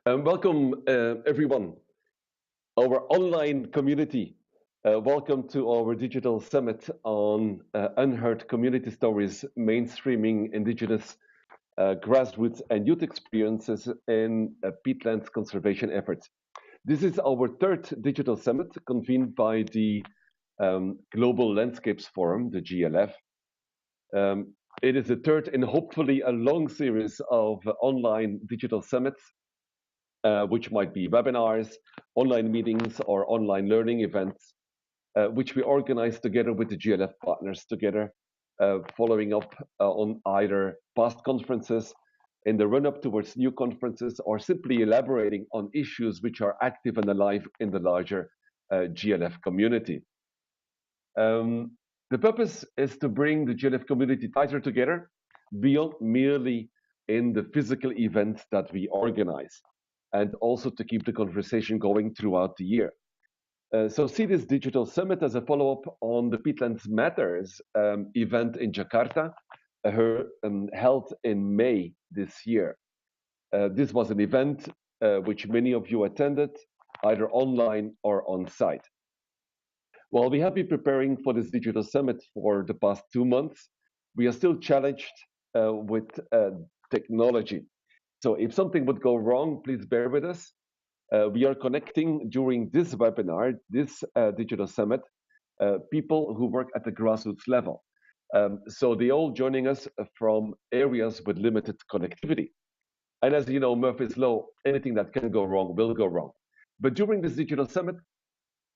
Welcome, everyone, our online community. Welcome to our digital summit on Unheard community stories, mainstreaming indigenous grassroots and youth experiences in peatlands conservation efforts. This is our third digital summit convened by the Global Landscapes Forum, the GLF. It is the third in hopefully a long series of online digital summits, which might be webinars, online meetings, or online learning events, which we organize together with the GLF partners together, following up on either past conferences, in the run-up towards new conferences, or simply elaborating on issues which are active and alive in the larger GLF community. The purpose is to bring the GLF community tighter together beyond merely in the physical events that we organize, and also to keep the conversation going throughout the year. So see this digital summit as a follow-up on the Peatlands Matters event in Jakarta, held in May this year. This was an event which many of you attended, either online or on site. While we have been preparing for this digital summit for the past 2 months, we are still challenged with technology. So if something would go wrong, please bear with us. We are connecting during this webinar, this digital summit, people who work at the grassroots level. So they all joining us from areas with limited connectivity. And as you know, Murphy's Law, anything that can go wrong will go wrong. But during this digital summit,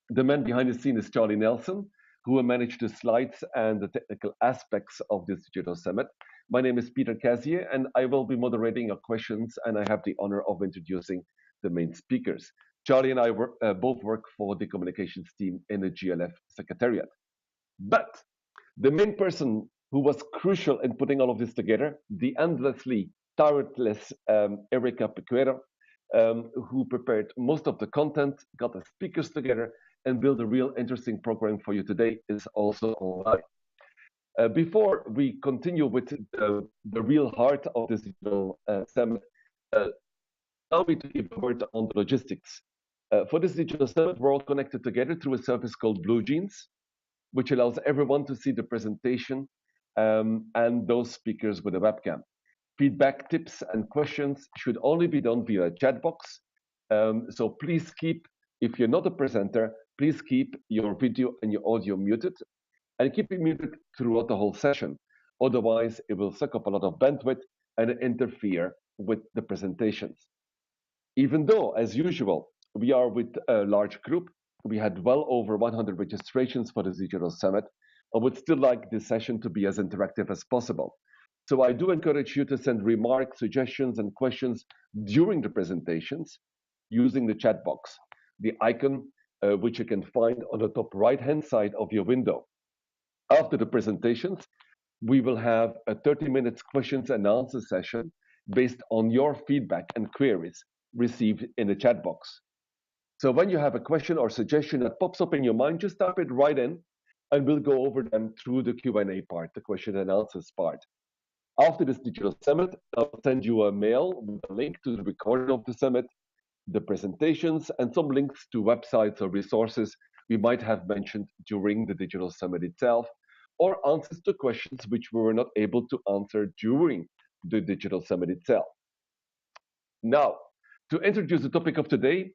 the man behind the scene is Charlie Nelson, who will manage the slides and the technical aspects of this digital summit. My name is Peter Cazier, and I will be moderating your questions, and I have the honor of introducing the main speakers. Charlie and I both work for the communications team in the GLF Secretariat. But the main person who was crucial in putting all of this together, the endlessly tireless Erica Piquero, who prepared most of the content, got the speakers together, and built a real interesting program for you today, is also online. Before we continue with the real heart of this digital summit, allow me to give a word on the logistics. For this digital summit, we're all connected together through a service called Blue Jeans, which allows everyone to see the presentation and those speakers with a webcam. Feedback, tips, and questions should only be done via a chat box. So please keep, if you're not a presenter, please keep your video and your audio muted, and keep it muted throughout the whole session. Otherwise, it will suck up a lot of bandwidth and interfere with the presentations. Even though, as usual, we are with a large group, we had well over 100 registrations for the digital summit. I would still like this session to be as interactive as possible. So I do encourage you to send remarks, suggestions, and questions during the presentations using the chat box, the icon which you can find on the top right-hand side of your window. After the presentations, we will have a 30-minute questions and answer session based on your feedback and queries received in the chat box. So when you have a question or suggestion that pops up in your mind, just type it right in, and we'll go over them through the Q&A part, the question and answers part. After this digital summit, I'll send you a mail with a link to the recording of the summit, the presentations, and some links to websites or resources we might have mentioned during the digital summit itself, or answers to questions which we were not able to answer during the digital summit itself. Now, to introduce the topic of today,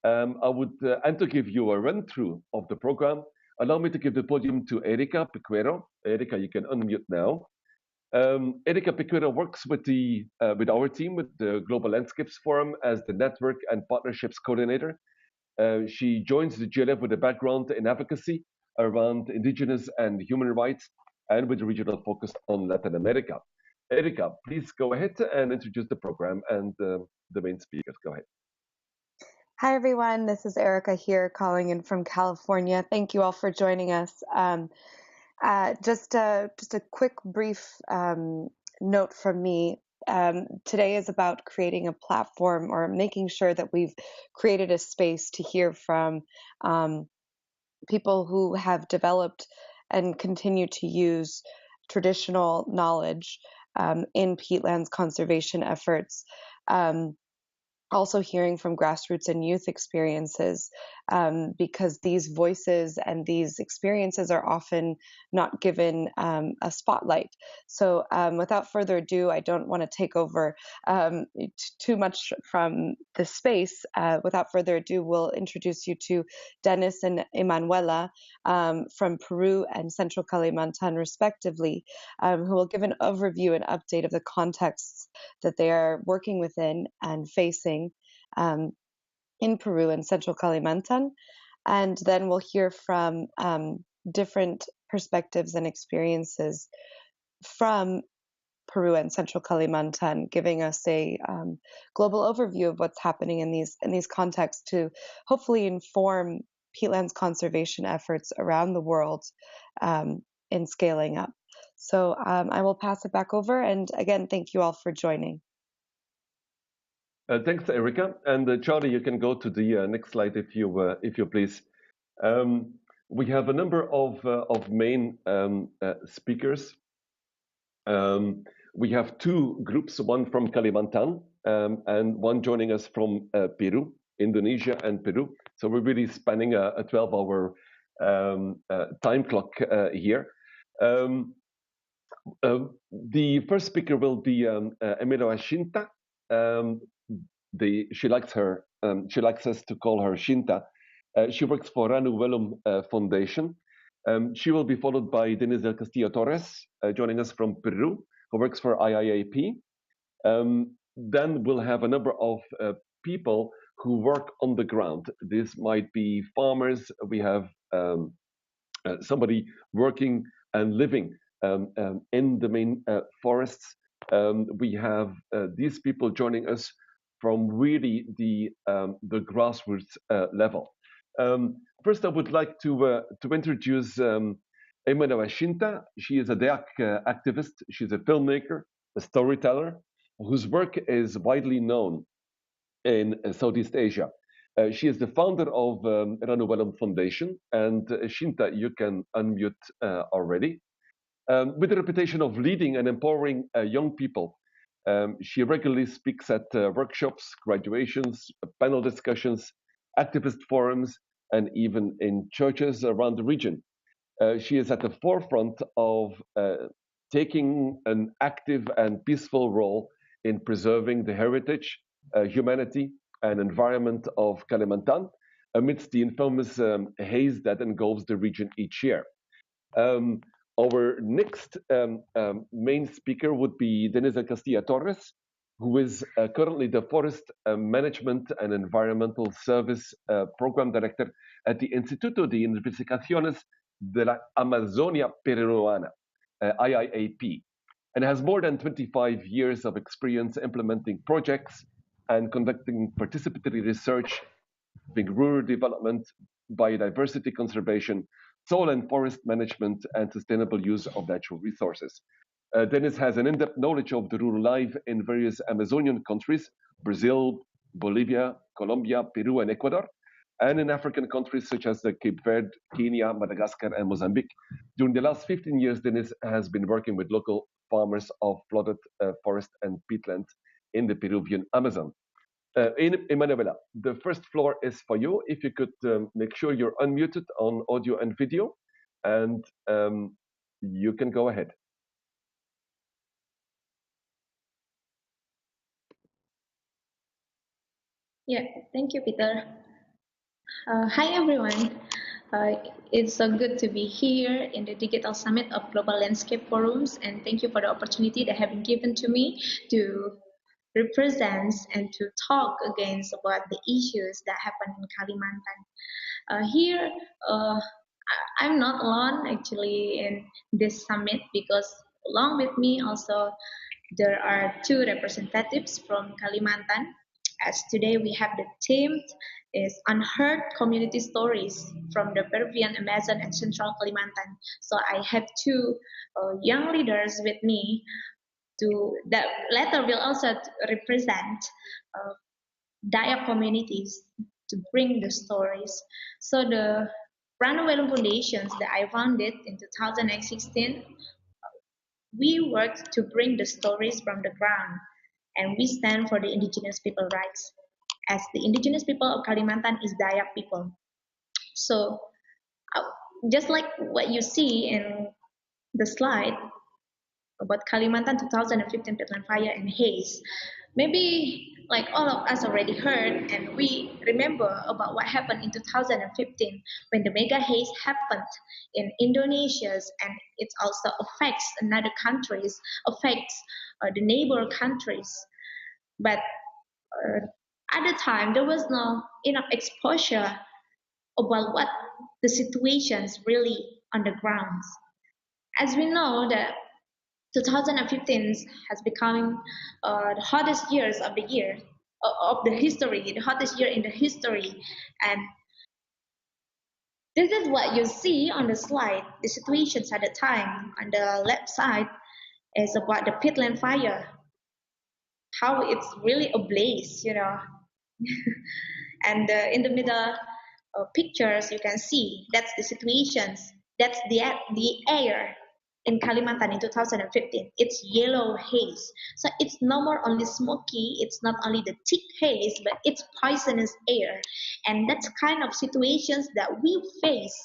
I would, and to give you a run-through of the program, allow me to give the podium to Erica Piquero. Erica, you can unmute now. Erica Piquero works with our team, with the Global Landscapes Forum, as the Network and Partnerships Coordinator. She joins the GLF with a background in advocacy around indigenous and human rights, and with a regional focus on Latin America. Erica, please go ahead and introduce the program and the main speakers. Go ahead. Hi, everyone. This is Erica here, calling in from California. Thank you all for joining us. Just a quick, brief note from me. Today is about creating a platform, or making sure that we've created a space to hear from people who have developed and continue to use traditional knowledge in peatlands conservation efforts. also hearing from grassroots and youth experiences, because these voices and these experiences are often not given a spotlight. So without further ado, I don't want to take over too much from the space. Without further ado, we'll introduce you to Dennis and Emanuela from Peru and Central Kalimantan, respectively, who will give an overview and update of the contexts that they are working within and facing in Peru and Central Kalimantan. And then we'll hear from different perspectives and experiences from Peru and Central Kalimantan, giving us a global overview of what's happening in these contexts to hopefully inform peatlands conservation efforts around the world in scaling up. So I will pass it back over. And again, thank you all for joining. Thanks, Erica. And Charlie, you can go to the next slide if you please. We have a number of main speakers. We have two groups, one from Kalimantan and one joining us from Peru, Indonesia, and Peru. So we're really spanning a 12-hour time clock here. The first speaker will be Emilio Shinta. She likes us to call her Shinta. She works for Ranu Wellum Foundation. She will be followed by Denise del Castillo Torres, joining us from Peru, who works for IIAP. Then we'll have a number of people who work on the ground. This might be farmers. We have somebody working and living in the main forests. We have these people joining us from really the grassroots level. First, I would like to introduce Emanuela Shinta. She is a DEAC activist. She's a filmmaker, a storyteller, whose work is widely known in Southeast Asia. She is the founder of Ranu Wellum Foundation, and Shinta, you can unmute already. With the reputation of leading and empowering young people, she regularly speaks at workshops, graduations, panel discussions, activist forums, and even in churches around the region. She is at the forefront of taking an active and peaceful role in preserving the heritage, humanity, and environment of Kalimantan amidst the infamous haze that engulfs the region each year. Our next main speaker would be Denise del Castillo Torres, who is currently the Forest Management and Environmental Service Program Director at the Instituto de Investigaciones de la Amazonia Peruana, IIAP, and has more than 25 years of experience implementing projects and conducting participatory research, rural development, biodiversity conservation, soil and forest management, and sustainable use of natural resources. Dennis has an in-depth knowledge of the rural life in various Amazonian countries, Brazil, Bolivia, Colombia, Peru, and Ecuador, and in African countries such as Cape Verde, Kenya, Madagascar, and Mozambique. During the last 15 years, Dennis has been working with local farmers of flooded forest and peatland in the Peruvian Amazon. Emanuela, the first floor is for you. If you could make sure you're unmuted on audio and video, and you can go ahead. Yeah, thank you, Peter. Hi, everyone. It's so good to be here in the Digital Summit of Global Landscape Forums, and thank you for the opportunity that have been given to me to represent and to talk against about the issues that happen in Kalimantan. Here, I'm not alone actually in this summit, because along with me also there are two representatives from Kalimantan. As today we have the theme is Unheard Community Stories from the Peruvian Amazon and Central Kalimantan. So I have two young leaders with me that later will also represent Dayak communities to bring the stories. So the Ranu Wellum Foundations that I founded in 2016, we worked to bring the stories from the ground, and we stand for the indigenous people rights. as the indigenous people of Kalimantan is Dayak people. So just like what you see in the slide about Kalimantan 2015 Peatland fire and Haze, maybe like all of us already heard and we remember about what happened in 2015 when the mega haze happened in Indonesia, and it also affects another countries, affects the neighbor countries. But at the time there was no enough exposure about what the situations really on the ground. As we know that 2015 has become the hottest years of the year of the history, the hottest year in the history, and this is what you see on the slide. The situations at the time on the left side is about the Peatland fire, how it's really ablaze, you know. And in the middle pictures you can see that's the situations, that's the air in Kalimantan in 2015. It's yellow haze, so it's no more only smoky, it's not only the thick haze, but it's poisonous air. And that's kind of situations that we face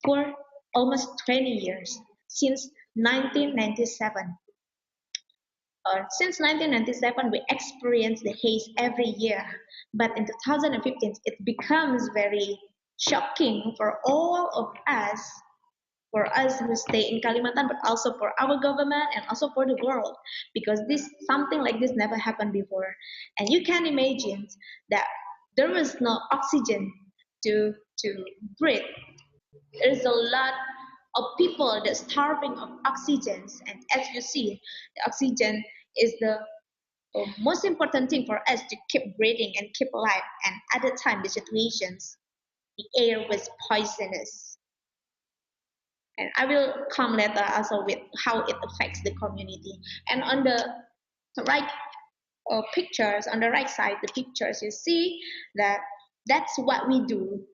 for almost 20 years, since 1997. Since 1997, we experience the haze every year. But in 2015, it becomes very shocking for all of us, for us who stay in Kalimantan, but also for our government and also for the world, because something like this never happened before. And you can imagine that there was no oxygen to breathe. There's a lot of people that starving of oxygen, and as you see, the oxygen is the most important thing for us to keep breathing and keep alive. And at the time, the situations, the air was poisonous. And I will come later also with how it affects the community. And on the right pictures, on the right side, the pictures, you see that that's what we do.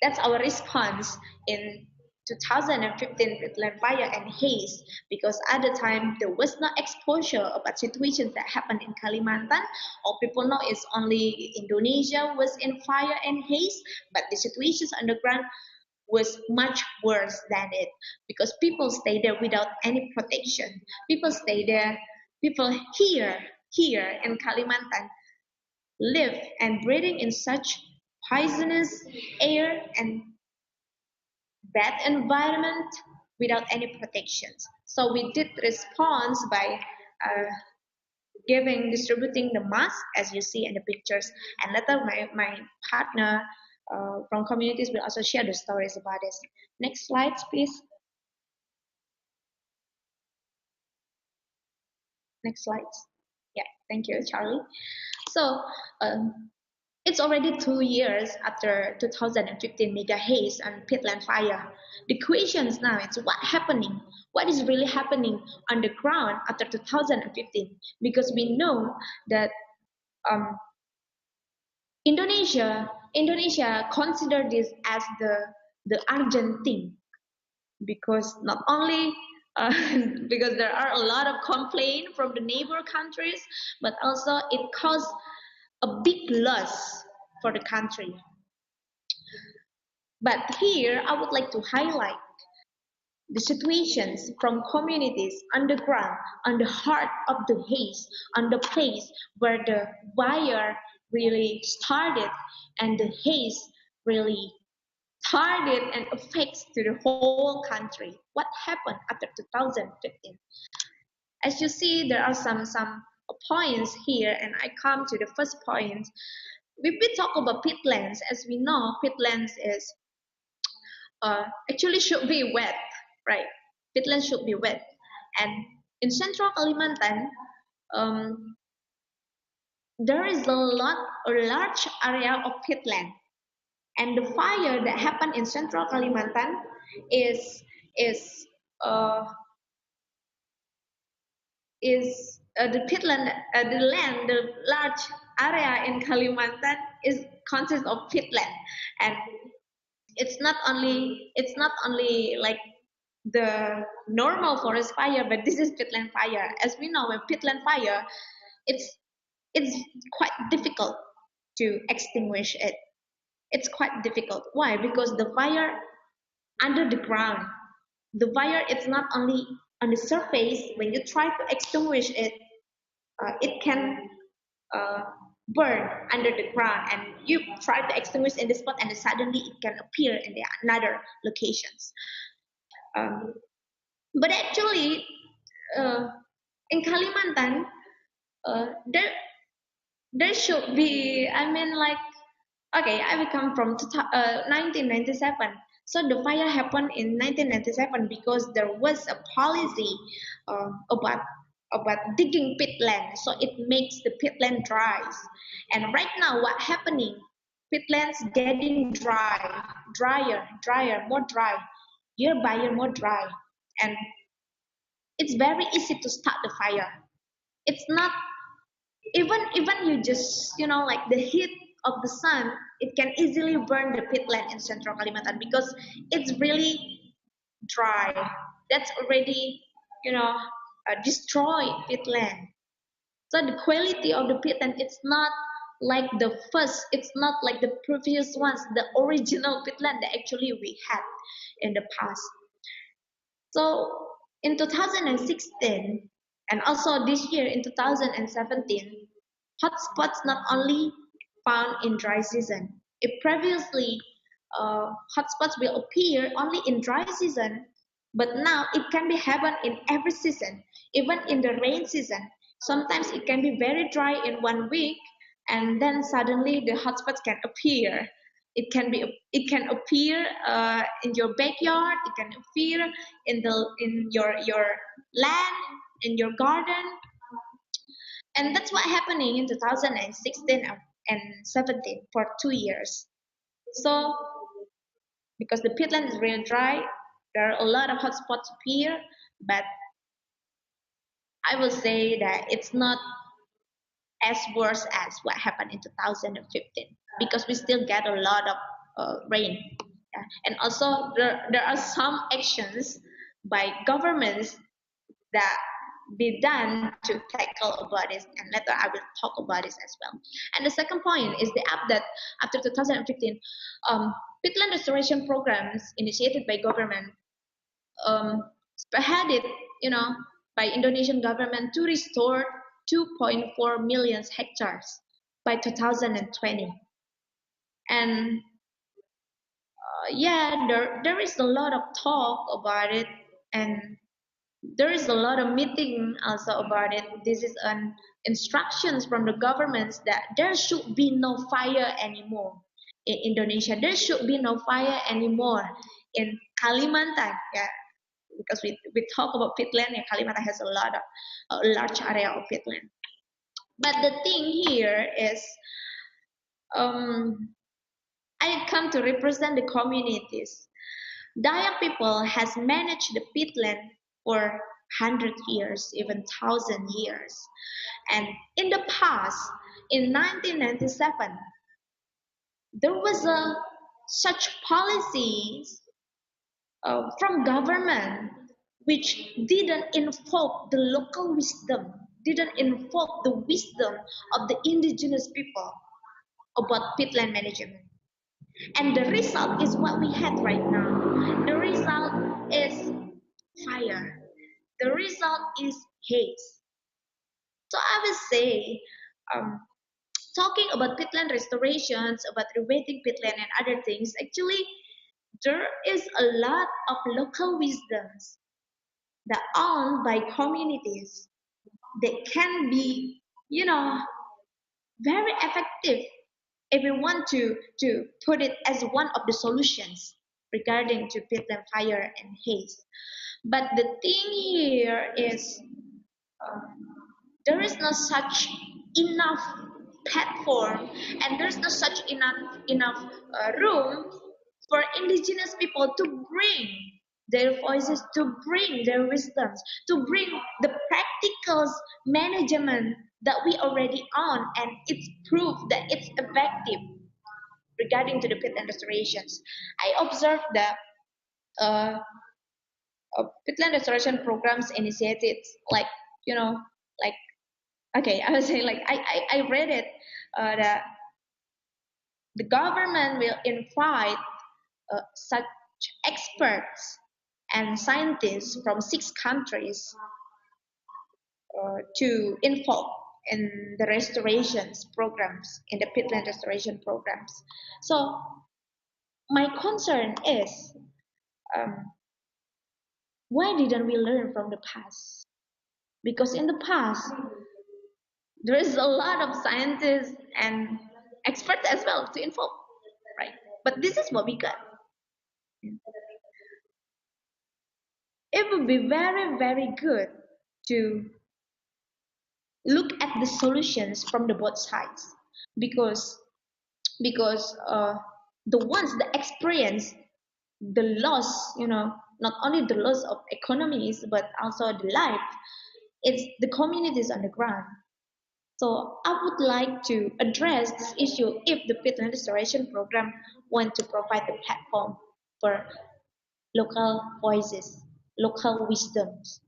That's our response in 2015 Peatland fire and haze, because at the time there was no exposure about situations that happened in Kalimantan. All people know is only Indonesia was in fire and haze, but the situations on the ground was much worse than it, because people stay there without any protection. People stay there, people here in Kalimantan live and breathing in such poisonous air and bad environment without any protections. So we did respond by distributing the mask, as you see in the pictures. And later my partner from communities will also share the stories about this. Next slide, please. Next slide. Yeah, thank you, Charlie. So it's already 2 years after 2015 mega haze and Peatland fire. The questions now is what is really happening on the ground after 2015? Because we know that Indonesia consider this as the urgent thing, because not only because there are a lot of complaints from the neighbor countries, but also it caused a big loss for the country. But here I would like to highlight the situations from communities on the ground, on the heart of the haze, on the place where the fire really started and the haze really started and affects to the whole country. What happened after 2015? As you see, there are some points here, and I come to the first point. We talk about peatlands. As we know, peatlands is actually should be wet, right? Peatlands should be wet, and in central Kalimantan, there is a large area of peatland, and the fire that happened in central Kalimantan is the peatland, the large area in Kalimantan consists of peatland, and it's not only like the normal forest fire, but this is peatland fire. As we know, with peatland fire, it's it's quite difficult to extinguish it. It's quite difficult. Why? Because the fire under the ground, the fire it's not only on the surface. When you try to extinguish it, it can uh, burn under the ground, and you try to extinguish in the spot, and then suddenly it can appear in the another locations. Um, but actually, in Kalimantan, there should be. I mean, like, okay, I will come from 1997. So the fire happened in 1997 because there was a policy about digging peatland, so it makes the peatland dry. And right now, what happening? Peatlands getting drier, more dry, year by year more dry, and it's very easy to start the fire. It's not even you just like the heat of the sun, it can easily burn the peatland in central Kalimantan because it's really dry. That's already destroyed peatland. So the quality of the peatland, it's not like the first, it's not like the previous ones, the original peatland that actually we had in the past. So in 2016 and also this year in 2017, hotspots not only found in dry season. If previously hotspots will appear only in dry season, but now it can be happen in every season, even in the rain season. Sometimes it can be very dry in 1 week, and then suddenly the hotspots can appear. It can appear in your backyard. It can appear in your land, in your garden, and that's what happening in 2016 and 17 for 2 years. So because the peatland is really dry, there are a lot of hotspots appear, but I will say that it's not as worse as what happened in 2015 because we still get a lot of rain. Yeah. And also there are some actions by governments that be done to tackle about this, and later I will talk about this as well. And the second point is the update after 2015. Peatland restoration programs initiated by government, spearheaded, by Indonesian government to restore 2.4 million hectares by 2020. And yeah, there is a lot of talk about it, and there is a lot of meeting also about it. This is an instructions from the governments that there should be no fire anymore in Indonesia. There should be no fire anymore in Kalimantan. Yeah, because we talk about peatland, and Kalimantan has a large area of peatland. But the thing here is, I come to represent the communities. Dayak people has managed the peatland for 100 years, even 1,000 years. And in the past, in 1997, there was such policies from government which didn't invoke the local wisdom, didn't invoke the wisdom of the indigenous people about peatland management. And the result is what we had right now. The result is fire. The result is haze. So I will say, talking about peatland restorations, about reweighting peatland and other things, actually, there is a lot of local wisdoms that owned by communities that can be, very effective if we want to put it as one of the solutions regarding to peatland fire and haze. But the thing here is there is no such enough platform, and there's no such enough room for indigenous people to bring their voices, to bring their wisdoms, to bring the practical management that we already own, and it's proof that it's effective regarding to the peatland restorations. I observed that peatland restoration programs initiated like Okay, I was saying like I read it that the government will invite such experts and scientists from 6 countries to involve in the restorations programs, in the peatland restoration programs. So my concern is, um, why didn't we learn from the past? Because in the past, there is a lot of scientists and experts as well to involve, right? But this is what we got. It would be very, very good to look at the solutions from the both sides, because the ones that experience the loss, not only the loss of economies but also the life, it's the communities on the ground. So I would like to address this issue if the peatland restoration program want to provide the platform for local voices, local wisdoms,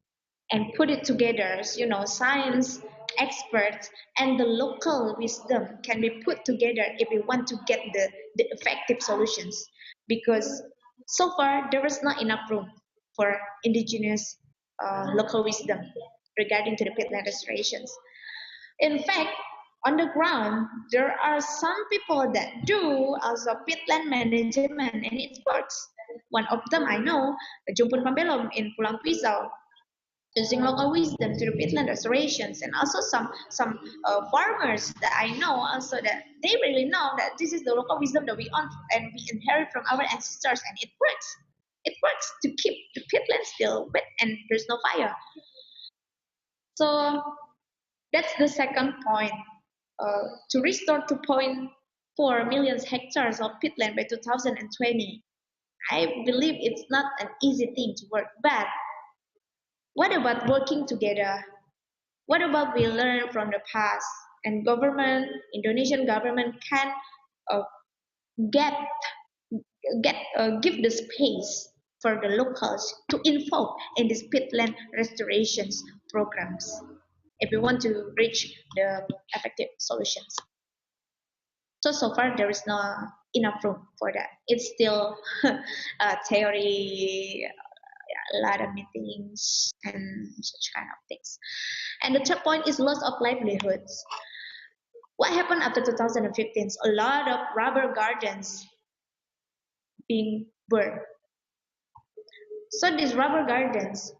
and put it together. Science, experts, and the local wisdom can be put together if we want to get the effective solutions. Because so far, there is not enough room for indigenous local wisdom regarding to the peatland restorations. In fact, on the ground, there are some people that do also peatland management and it works. One of them I know, Jumpun Pambelom in Pulang Pisau, using local wisdom to the peatland restorations, and also some farmers that I know also that they really know that this is the local wisdom that we own and we inherit from our ancestors, and it works. It works to keep the peatland still wet and there's no fire. So that's the second point. To restore 2.4 million hectares of peatland by 2020, I believe it's not an easy thing to work. But what about working together? What about we learn from the past, and Indonesian government can uh, get give the space for the locals to involve in these peatland restorations programs if we want to reach the effective solutions. So far there is no enough room for that. It's still theory, a lot of meetings and such kind of things. And the third point is loss of livelihoods. What happened after 2015? A lot of rubber gardens being burned. So these rubber gardens,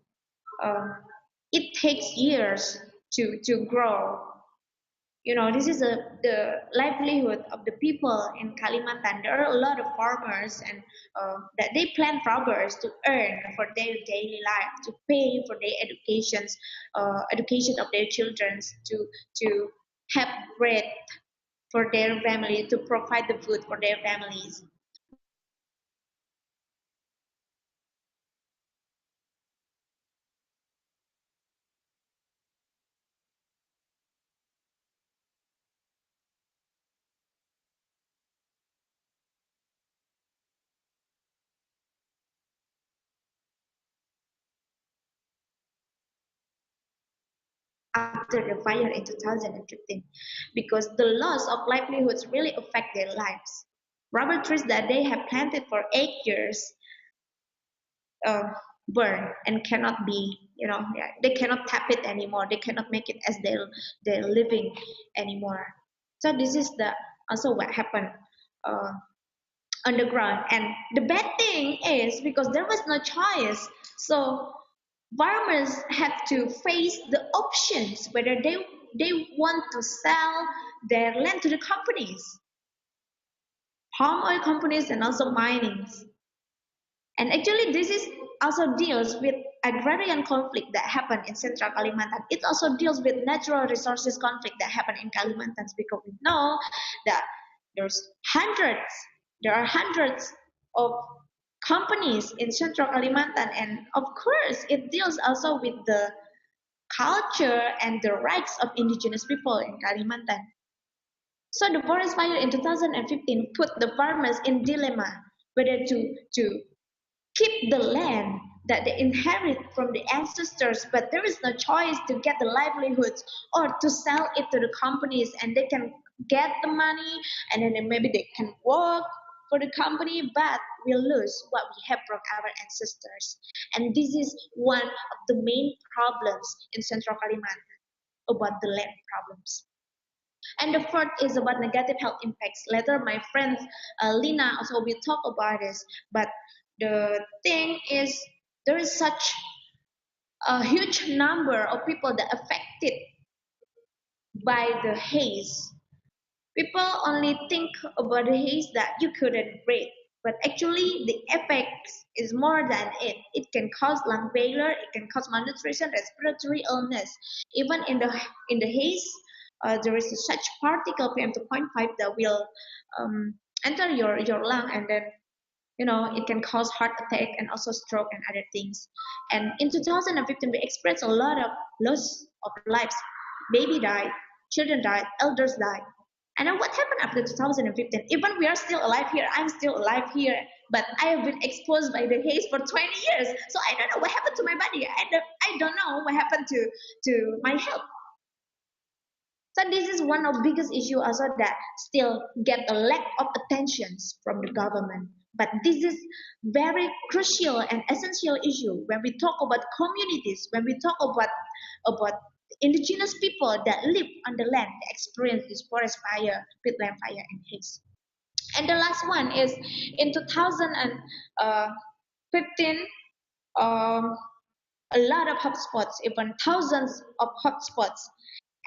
it takes years to grow. This is the livelihood of the people in Kalimantan. There are a lot of farmers and that they plant rubbers to earn for their daily life, to pay for their education of their children, to have bread for their family, to provide the food for their families. After the fire in 2015, because the loss of livelihoods really affect their lives. Rubber trees that they have planted for 8 years burn and cannot be, they cannot tap it anymore. They cannot make it as their living anymore. So this is also what happened on the ground. And the bad thing is because there was no choice. So farmers have to face the options whether they want to sell their land to the companies, palm oil companies, and also minings. And actually, this is also deals with agrarian conflict that happened in Central Kalimantan. It also deals with natural resources conflict that happened in Kalimantan, because we know that there are hundreds of companies in Central Kalimantan, and of course, it deals also with the culture and the rights of indigenous people in Kalimantan. So the forest fire in 2015 put the farmers in dilemma whether to keep the land that they inherit from the ancestors, but there is no choice to get the livelihoods or to sell it to the companies, and they can get the money, and then maybe they can work for the company, but we lose what we have from our ancestors. And this is one of the main problems in Central Kalimantan about the land problems. And the fourth is about negative health impacts. Later, my friend Lina also will talk about this. But the thing is, there is such a huge number of people that affected by the haze. People only think about the haze that you couldn't breathe, but actually the effects is more than it. It can cause lung failure, it can cause malnutrition, respiratory illness. Even in the haze, there is such particle PM2.5 that will enter your lung, and then it can cause heart attack and also stroke and other things. And in 2015, we experienced a lot of loss of lives. Baby died, children died, elders died. And then what happened after 2015? Even we are still alive here, I'm still alive here, but I have been exposed by the haze for 20 years. So I don't know what happened to my body. I don't know what happened to my health. So this is one of the biggest issue also that still get a lack of attentions from the government. But this is very crucial and essential issue when we talk about communities, when we talk about indigenous people that live on the land, that experience this forest fire, peatland fire, and haze. And the last one is in 2015, a lot of hotspots, even thousands of hotspots.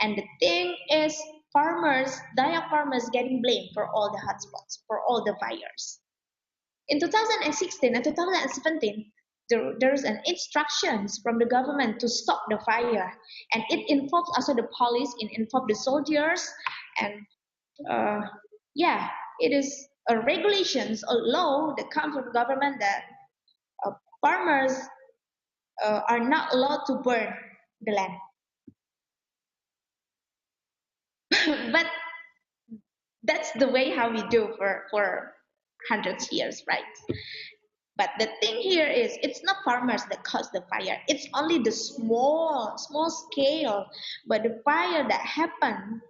And the thing is, Dayak farmers getting blamed for all the hotspots, for all the fires. In 2016 and 2017, there's an instructions from the government to stop the fire, and it involves also the police, it involves the soldiers, and it is a regulations, a law that comes from the government that farmers are not allowed to burn the land. But that's the way how we do for hundreds of years, right? But the thing here is, it's not farmers that cause the fire. It's only the small scale. But the fire that happened,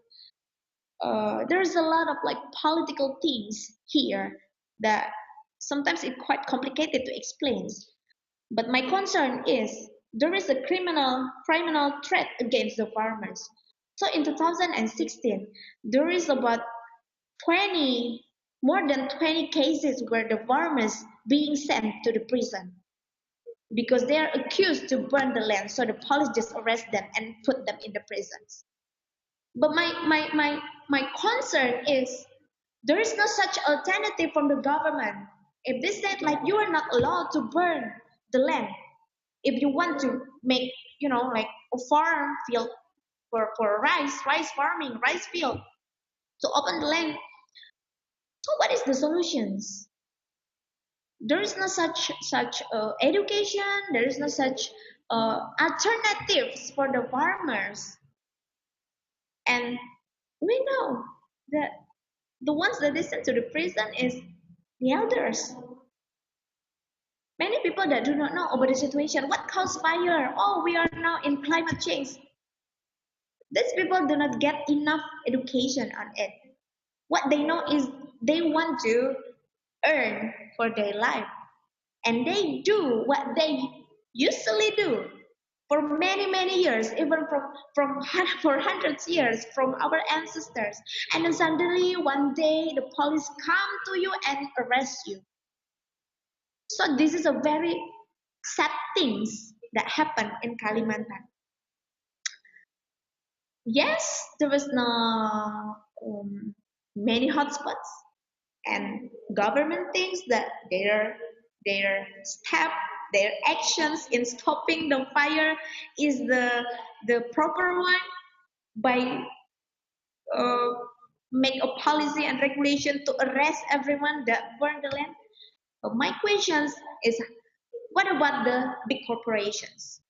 there's a lot of like political things here that sometimes it's quite complicated to explain. But my concern is there is a criminal threat against the farmers. So in 2016, there is about more than 20 cases where the farmers being sent to the prison because they are accused to burn the land. So the police just arrest them and put them in the prisons. But my concern is there is no such alternative from the government. If they said like you are not allowed to burn the land, if you want to make like a farm field for rice farming, rice field, to open the land. So what is the solutions? There is no such education. There is no such alternatives for the farmers. And we know that the ones that they sent to the prison is the elders. Many people that do not know about the situation. What caused fire? Oh, we are now in climate change. These people do not get enough education on it. What they know is they want to earn for their life. And they do what they usually do for many years, even for hundreds of years from our ancestors. And then suddenly one day the police come to you and arrest you. So this is a very sad things that happen in Kalimantan. Yes, there was no many hotspots, and government thinks that their step, their actions in stopping the fire is the proper one by make a policy and regulation to arrest everyone that burn the land. But my question is, what about the big corporations?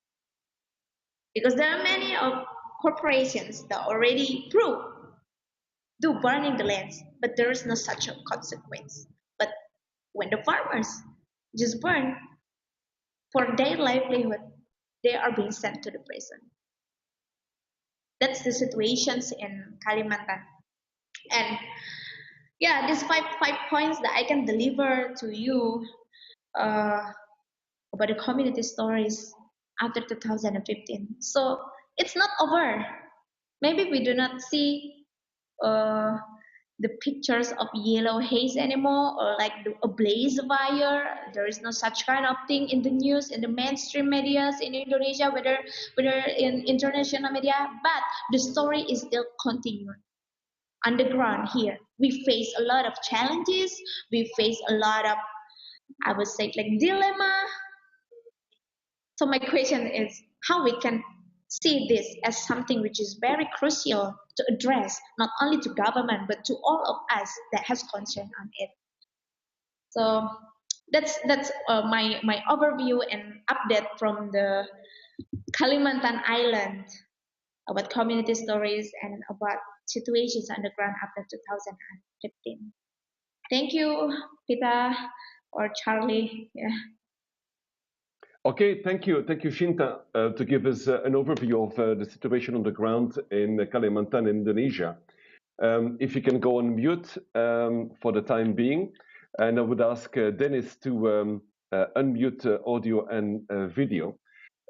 Because there are many of corporations that already prove do burning the lands, but there is no such a consequence. But when the farmers just burn, for their livelihood, they are being sent to the prison. That's the situations in Kalimantan. And yeah, these five points that I can deliver to you about the community stories after 2015. So it's not over. Maybe we do not see the pictures of yellow haze anymore, or like a blaze fire. There is no such kind of thing in the news, in the mainstream medias in Indonesia, whether in international media. But the story is still continuing underground here. We face a lot of challenges. We face a lot of, I would say, like dilemma. So my question is how we can see this as something which is very crucial to address, not only to government, but to all of us that has concern on it. So that's my overview and update from the Kalimantan Island about community stories and about situations on the ground after 2015. Thank you, Peter or Charlie. Yeah. Okay, thank you, Shinta, to give us an overview of the situation on the ground in Kalimantan, Indonesia. If you can go on mute for the time being, and I would ask Dennis to unmute audio and video.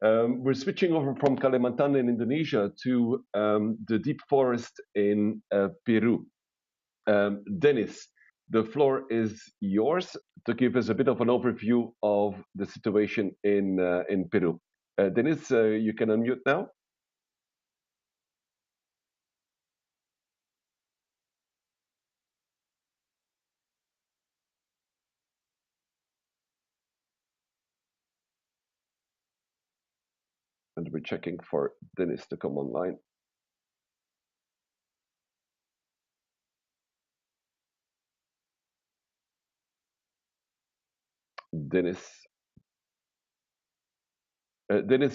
We're switching over from Kalimantan in Indonesia to the deep forest in Peru. Dennis, the floor is yours to give us a bit of an overview of the situation in Peru. Dennis, you can unmute now. And we're checking for Dennis to come online. Dennis,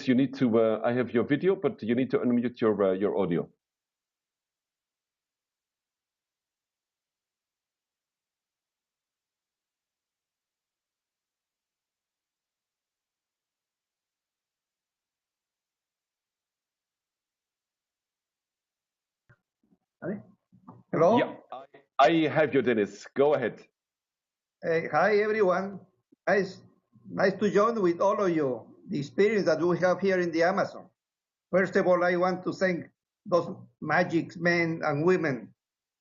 you need to. I have your video, but you need to unmute your audio. Hello? Yeah, I have you, Dennis. Go ahead. Hi, everyone. Nice to join with all of you, the experience that we have here in the Amazon. First of all, I want to thank those magic men and women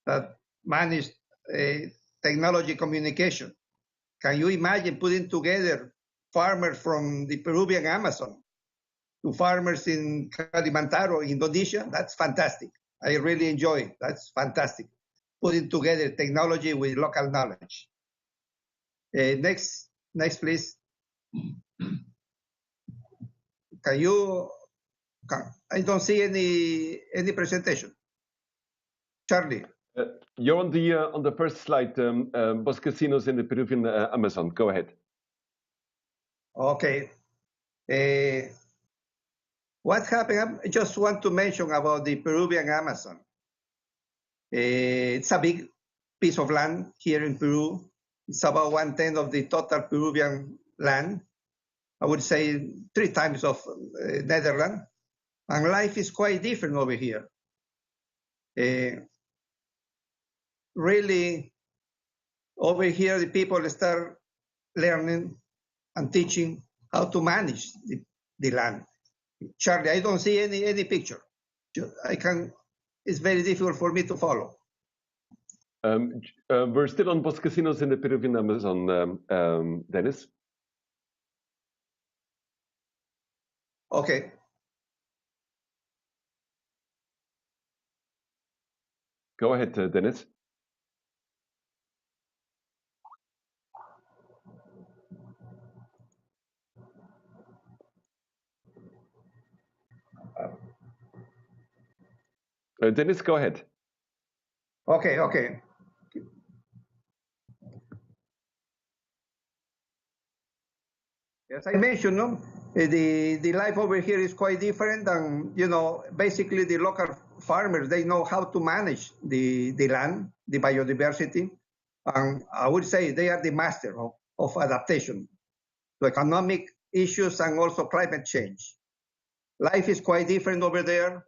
that managed technology communication. Can you imagine putting together farmers from the Peruvian Amazon to farmers in Kalimantan, Indonesia? That's fantastic. I really enjoy it. That's fantastic. Putting together technology with local knowledge. Next, please. I don't see any presentation. Charlie. You're on the first slide, Bosquesinos in the Peruvian Amazon. Go ahead. Okay. What happened? I just want to mention about the Peruvian Amazon. It's a big piece of land here in Peru. It's about 1/10 of the total Peruvian land. I would say 3 times of Netherlands. And life is quite different over here. Really, over here, the people start learning and teaching how to manage the land. Charlie, I don't see any picture. It's very difficult for me to follow. We're still on Bosquesinos in the Peruvian Amazon, Dennis. Okay. Go ahead, Dennis. Dennis, go ahead. Okay. As I mentioned, the life over here is quite different, and basically the local farmers, they know how to manage the land, the biodiversity, and I would say they are the master of adaptation to economic issues and also climate change. Life is quite different over there.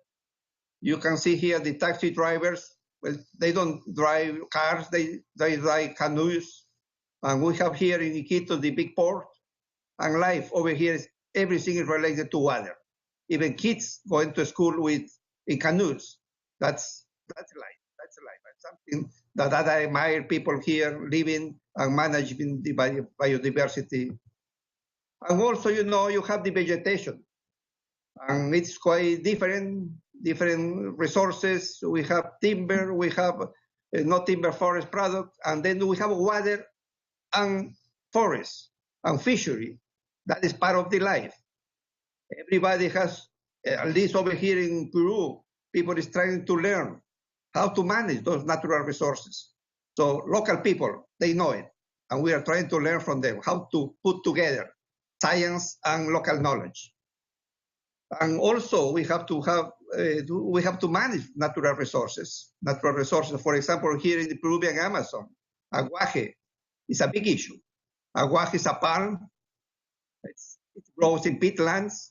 You can see here the taxi drivers. Well, they don't drive cars, they drive canoes. And we have here in Iquitos the big port. And life over here is everything is related to water. Even kids going to school in canoes. That's life. That's life. That's something that I admire people here living and managing the biodiversity. And also, you know, you have the vegetation. And it's quite different resources. We have timber, we have no timber forest product, and then we have water and forest and fishery. That is part of the life. Everybody has, at least over here in Peru, people is trying to learn how to manage those natural resources. So local people, they know it, and we are trying to learn from them how to put together science and local knowledge. And also, we have to manage natural resources. Natural resources, for example, here in the Peruvian Amazon, aguaje is a big issue. Aguaje is a palm. It grows in peatlands.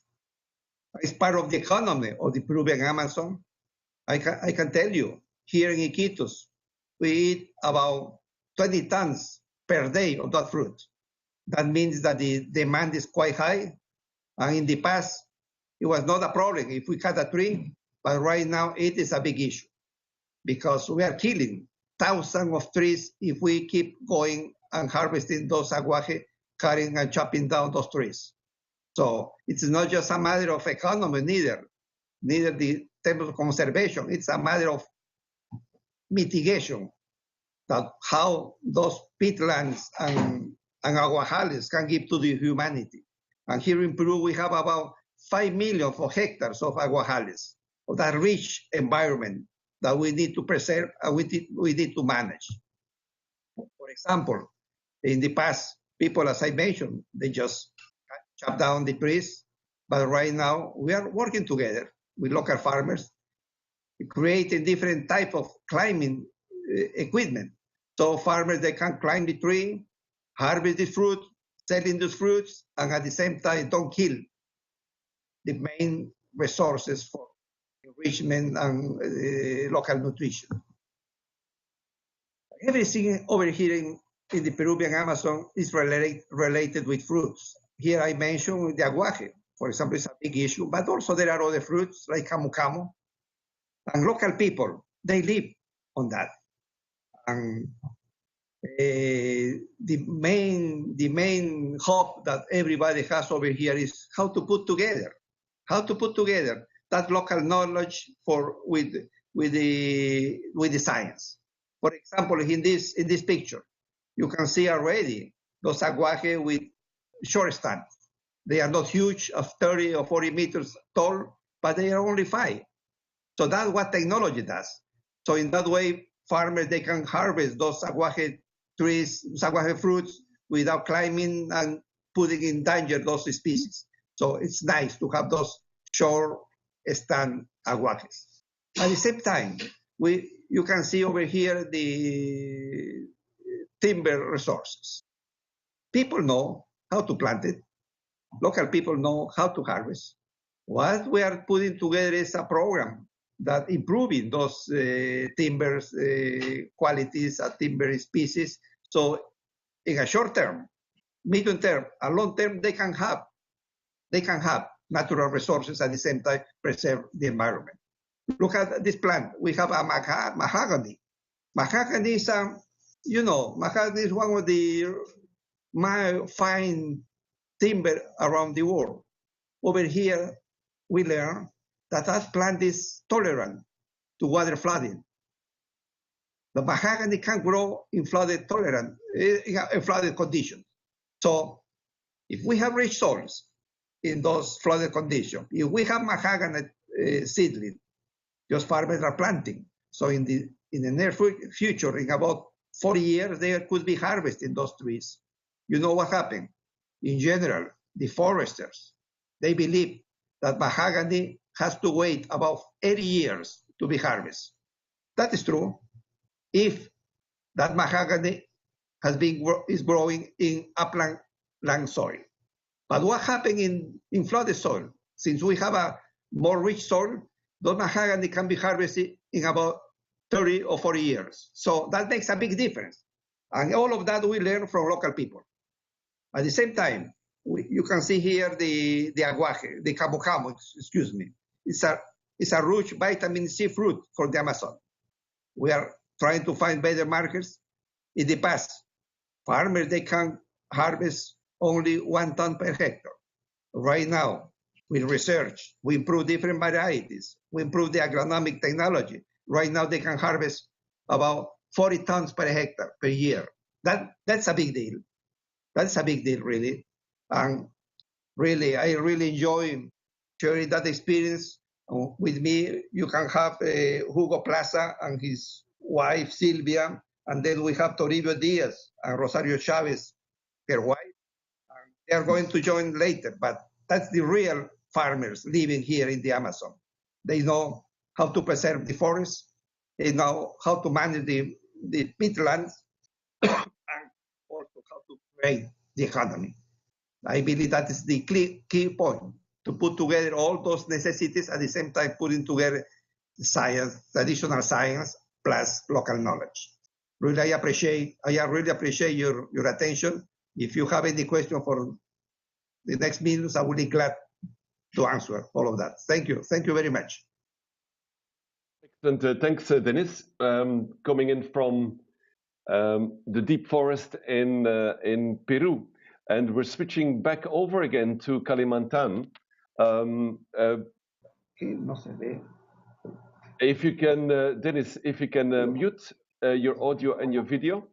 It's part of the economy of the Peruvian Amazon. I can tell you, here in Iquitos, we eat about 20 tons per day of that fruit. That means that the demand is quite high. And in the past, it was not a problem if we cut a tree, but right now it is a big issue because we are killing thousands of trees if we keep going and harvesting those aguaje, cutting and chopping down those trees. So it's not just a matter of economy, neither the terms of conservation. It's a matter of mitigation, that how those peatlands and aguajales can give to the humanity. And here in Peru, we have about 5 million hectares of aguajales, of that rich environment that we need to preserve and we need to manage. For example, in the past, people, as I mentioned, they just chop down the trees, but right now we are working together with local farmers, creating different type of climbing equipment. So farmers, they can climb the tree, harvest the fruit, selling those fruits, and at the same time don't kill the main resources for enrichment and local nutrition. Everything over here in the Peruvian Amazon is related with fruits. Here I mentioned the aguaje, for example, is a big issue, but also there are other fruits like camu camu. And local people, they live on that. And the main hope that everybody has over here is how to put together that local knowledge with the science. For example, in this picture, you can see already those aguaje with short stands. They are not huge, of 30 or 40 meters tall, but they are only 5. So that's what technology does. So in that way, farmers, they can harvest those aguaje trees, aguaje fruits, without climbing and putting in danger those species. So it's nice to have those short stand aguajes. At the same time, you can see over here the timber resources. People know how to plant it. Local people know how to harvest. What we are putting together is a program that improving those timbers qualities and timber species. So in a short term, medium term, and long term, they can have natural resources at the same time preserve the environment. Look at this plant. We have a mahogany. Mahogany is mahogany is one of the fine timber around the world. Over here, we learn that plant is tolerant to water flooding. The mahogany can grow in flooded conditions. So if we have rich soils in those flooded conditions, if we have mahogany seedling, just farmers are planting. So in the near future, in about 40 years, there could be harvest in those trees. You know what happened? In general, the foresters, they believe that mahogany has to wait about 80 years to be harvested. That is true if that mahogany is growing in upland land soil. But what happened in flooded soil? Since we have a more rich soil, those mahogany can be harvested in about 30 or 40 years. So that makes a big difference. And all of that we learn from local people. At the same time, you can see here the aguaje, the camu camu, excuse me. It's a rich vitamin C fruit for the Amazon. We are trying to find better markets. In the past, farmers, they can harvest only 1 ton per hectare. Right now, with research, we improve different varieties. We improve the agronomic technology. Right now, they can harvest about 40 tons per hectare per year. That's a big deal. That's a big deal, really. And really, I really enjoy sharing that experience with me. You can have Hugo Plaza and his wife, Silvia, and then we have Toribio Diaz and Rosario Chavez, her wife. And they are going to join later, but that's the real farmers living here in the Amazon. They know how to preserve the forest. They know how to manage the peatlands and also how to create the economy. I believe that is the key point, to put together all those necessities at the same time putting together science, traditional science, plus local knowledge. Really, I really appreciate your attention. If you have any question for the next minutes, I will be glad to answer all of that. Thank you. Thank you very much. Excellent. Thanks, Dennis. Coming in from the deep forest in Peru. And we're switching back over again to Kalimantan. If you can, Dennis, if you can mute your audio and your video.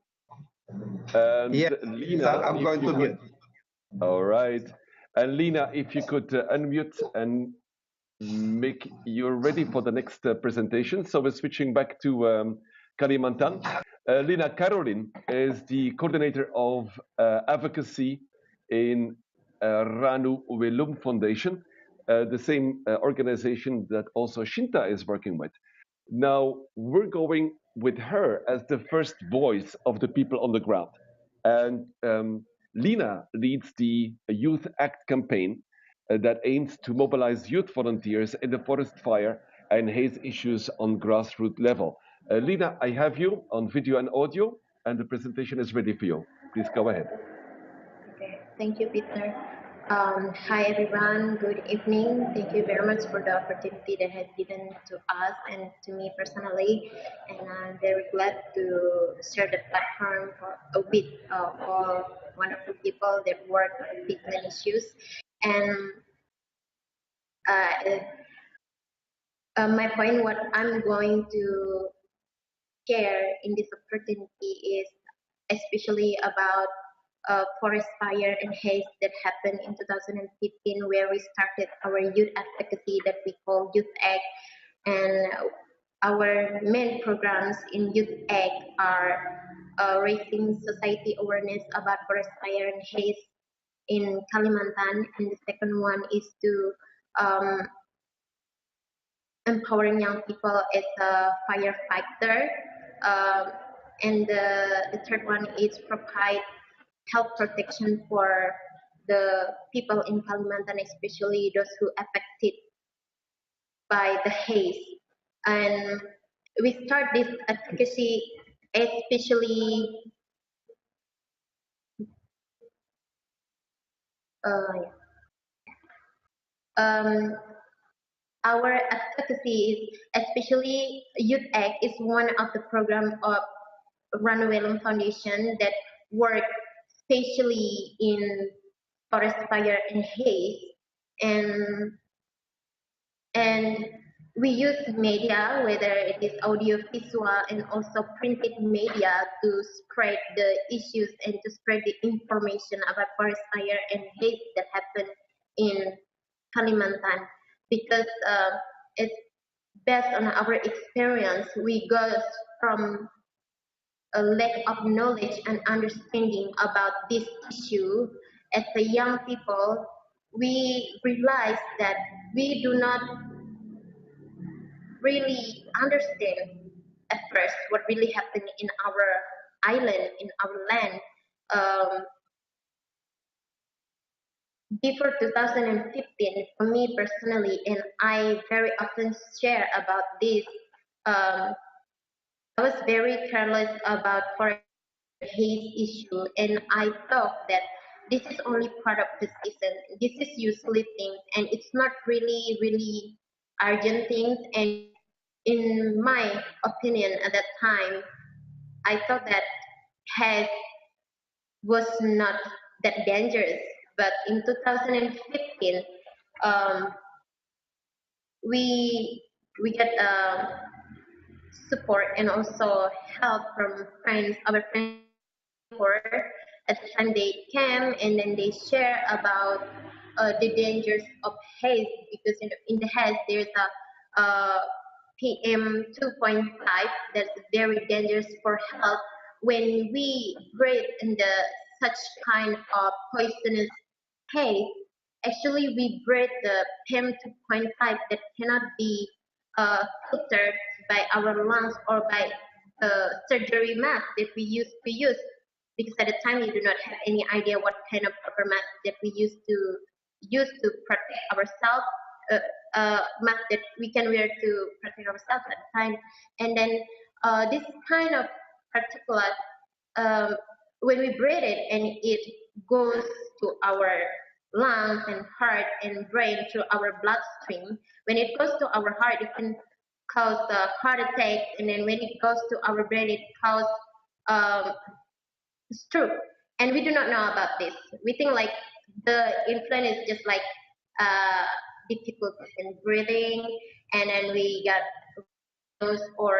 And yeah, Lina, I'm going to mute. All right. And Lina, if you could unmute and make you're ready for the next presentation. So we're switching back to Kalimantan. Lina Caroline is the coordinator of advocacy in Ranu Welum Foundation, the same organization that also Shinta is working with. Now, we're going with her as the first voice of the people on the ground. And Lina leads the Youth Act campaign that aims to mobilize youth volunteers in the forest fire and haze issues on grassroots level. Lina, I have you on video and audio, and the presentation is ready for you. Please go ahead. Okay, thank you, Peter. Hi, everyone. Good evening. Thank you very much for the opportunity that has given to us and to me personally. And I'm very glad to share the platform with all wonderful people that work on Peatland issues. And my point, what I'm going to share in this opportunity is especially about forest fire and haze that happened in 2015, where we started our youth advocacy that we call Youth Act. And our main programs in Youth Act are raising society awareness about forest fire and haze in Kalimantan, and the second one is to empowering young people as a firefighter, and the third one is provide health protection for the people in Kalimantan, especially those who are affected by the haze. And we start this advocacy especially our advocacy is especially Youth Act is one of the program of Ranu Welum Foundation that work especially in forest fire and haze, and we use media, whether it is audio, visual, and also printed media to spread the issues and to spread the information about forest fire and haze that happen in Kalimantan. Because it's based on our experience, we go from a lack of knowledge and understanding about this issue. As a young people, we realize that we do not really understand at first what really happened in our island, in our land. before 2015, for me personally, and I very often share about this, I was very careless about forest haze issue, and I thought that this is only part of the season. This is usually things, and it's not really urgent things. And in my opinion, at that time, I thought that haze was not that dangerous. But in 2015, um, we we get support and also help from friends, our friends. At the time they came and then they share about the dangers of haze, because in the haze there's a PM 2.5 that's very dangerous for health. When we breathe in the such kind of poisonous haze, actually we breathe the PM 2.5 that cannot be filtered by our lungs or by the surgery mask that we used to use, because at the time we do not have any idea what kind of proper mask that we used to use to protect ourselves, mask that we can wear to protect ourselves at the time. And then this kind of particulate, when we breathe it and it goes to our lungs and heart and brain through our bloodstream, when it goes to our heart, it can cause heart attack, and then when it goes to our brain, it causes stroke. And we do not know about this. We think like the influence is just like difficulties in breathing, and then we got those or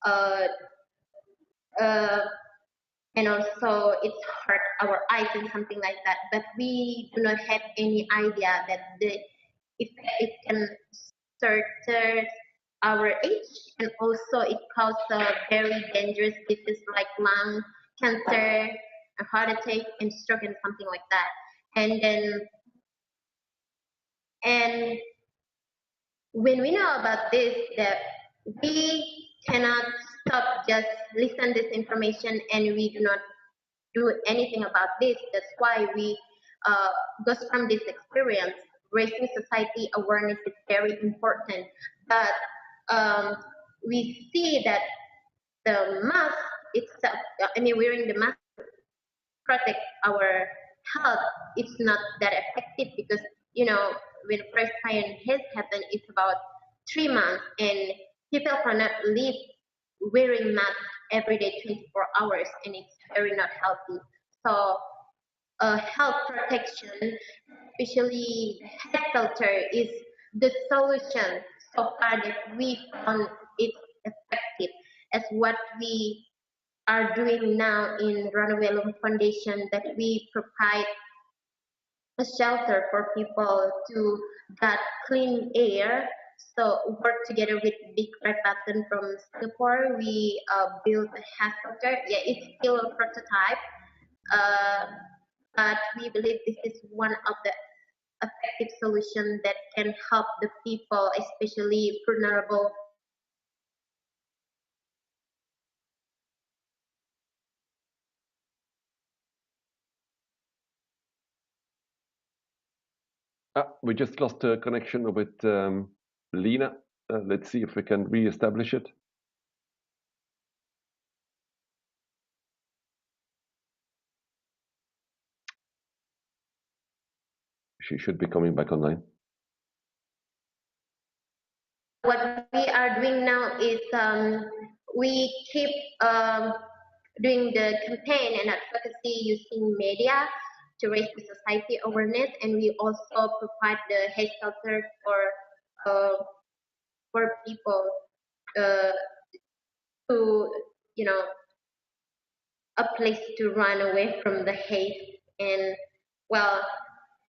uh, uh, and also it's hurt our eyes and something like that. But we do not have any idea that the effect it can certain our age, and also it causes very dangerous diseases like lung cancer, a heart attack, and stroke, and something like that. And then, and when we know about this, that we cannot stop just listen this information and we do not do anything about this. That's why we goes from this experience. Raising society awareness is very important, but we see that the mask itself, I mean, wearing the mask to protect our health, it's not that effective, because when first time has happened, it's about 3 months, and people cannot live wearing masks every day 24 hours, and it's very not healthy. So health protection, especially head filter, is the solution so far that we found it effective, as what we are doing now in Runaway Loom Foundation, that we provide a shelter for people to get clean air. So work together with Big Red Button from Singapore, we built a head filter. Yeah, it's still a prototype, but we believe this is one of the effective solutions that can help the people, especially vulnerable. We just lost a connection with Lena. Let's see if we can re-establish it. She should be coming back online. What we are doing now is we keep doing the campaign and advocacy using media to raise the society awareness, and we also provide the haze shelter for people to a place to run away from the haze. And well,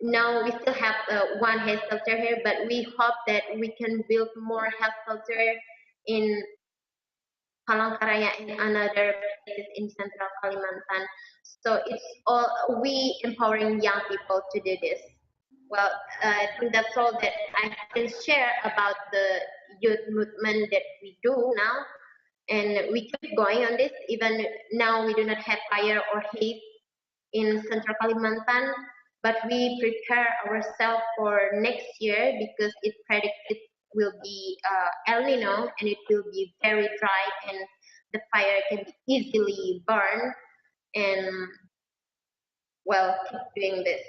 now we still have one haze shelter here, but we hope that we can build more haze shelter in Palangkaraya and another places in Central Kalimantan. So it's all we empowering young people to do this. Well, I think that's all that I can share about the youth movement that we do now, and we keep going on this. Even now, we do not have fire or haze in Central Kalimantan, but we prepare ourselves for next year because it predicted will be El Nino and it will be very dry and the fire can be easily burned. And well, keep doing this.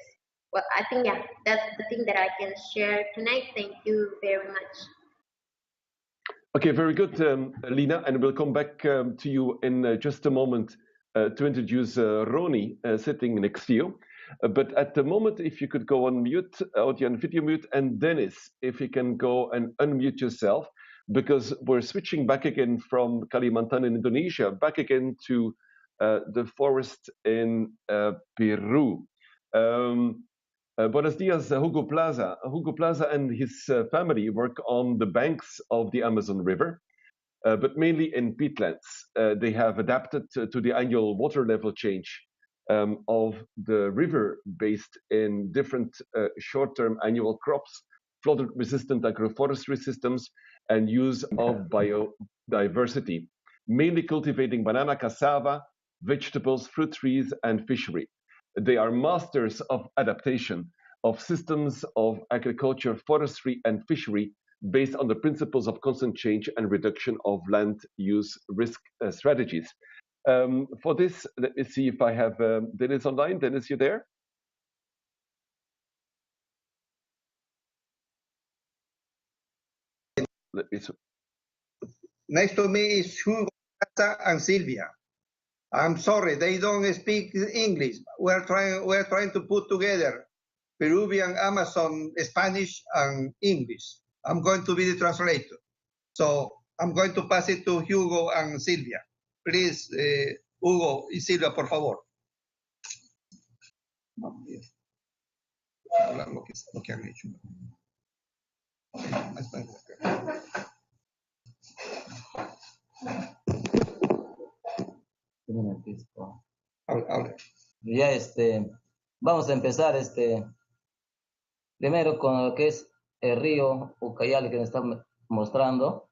Well, I think, yeah, that's the thing that I can share tonight. Thank you very much. Okay, very good, Lina, and we'll come back to you in just a moment to introduce Roni sitting next to you. But at the moment, if you could go on mute, audio and video mute, and Dennis, if you can go and unmute yourself, because we're switching back again from Kalimantan in Indonesia, back again to the forest in Peru. Buenos dias, Hugo Plaza. Hugo Plaza and his family work on the banks of the Amazon River, but mainly in peatlands. They have adapted to the annual water level change of the river based in different short-term annual crops, flood-resistant agroforestry systems, and use of biodiversity, mainly cultivating banana, cassava, vegetables, fruit trees, and fishery. They are masters of adaptation of systems of agriculture, forestry, and fishery based on the principles of constant change and reduction of land use risk strategies. For this, let me see if I have Dennis online. Dennis, you there? Let me. Next to me is Hugo and Sylvia. I'm sorry, they don't speak English. We're trying to put together Peruvian, Amazon, Spanish, and English. I'm going to be the translator. So I'm going to pass it to Hugo and Sylvia. Please, Hugo y Silvia, por favor. Hablar lo que han hecho. Ya vamos a empezar primero con lo que es el río Ucayali que nos está mostrando,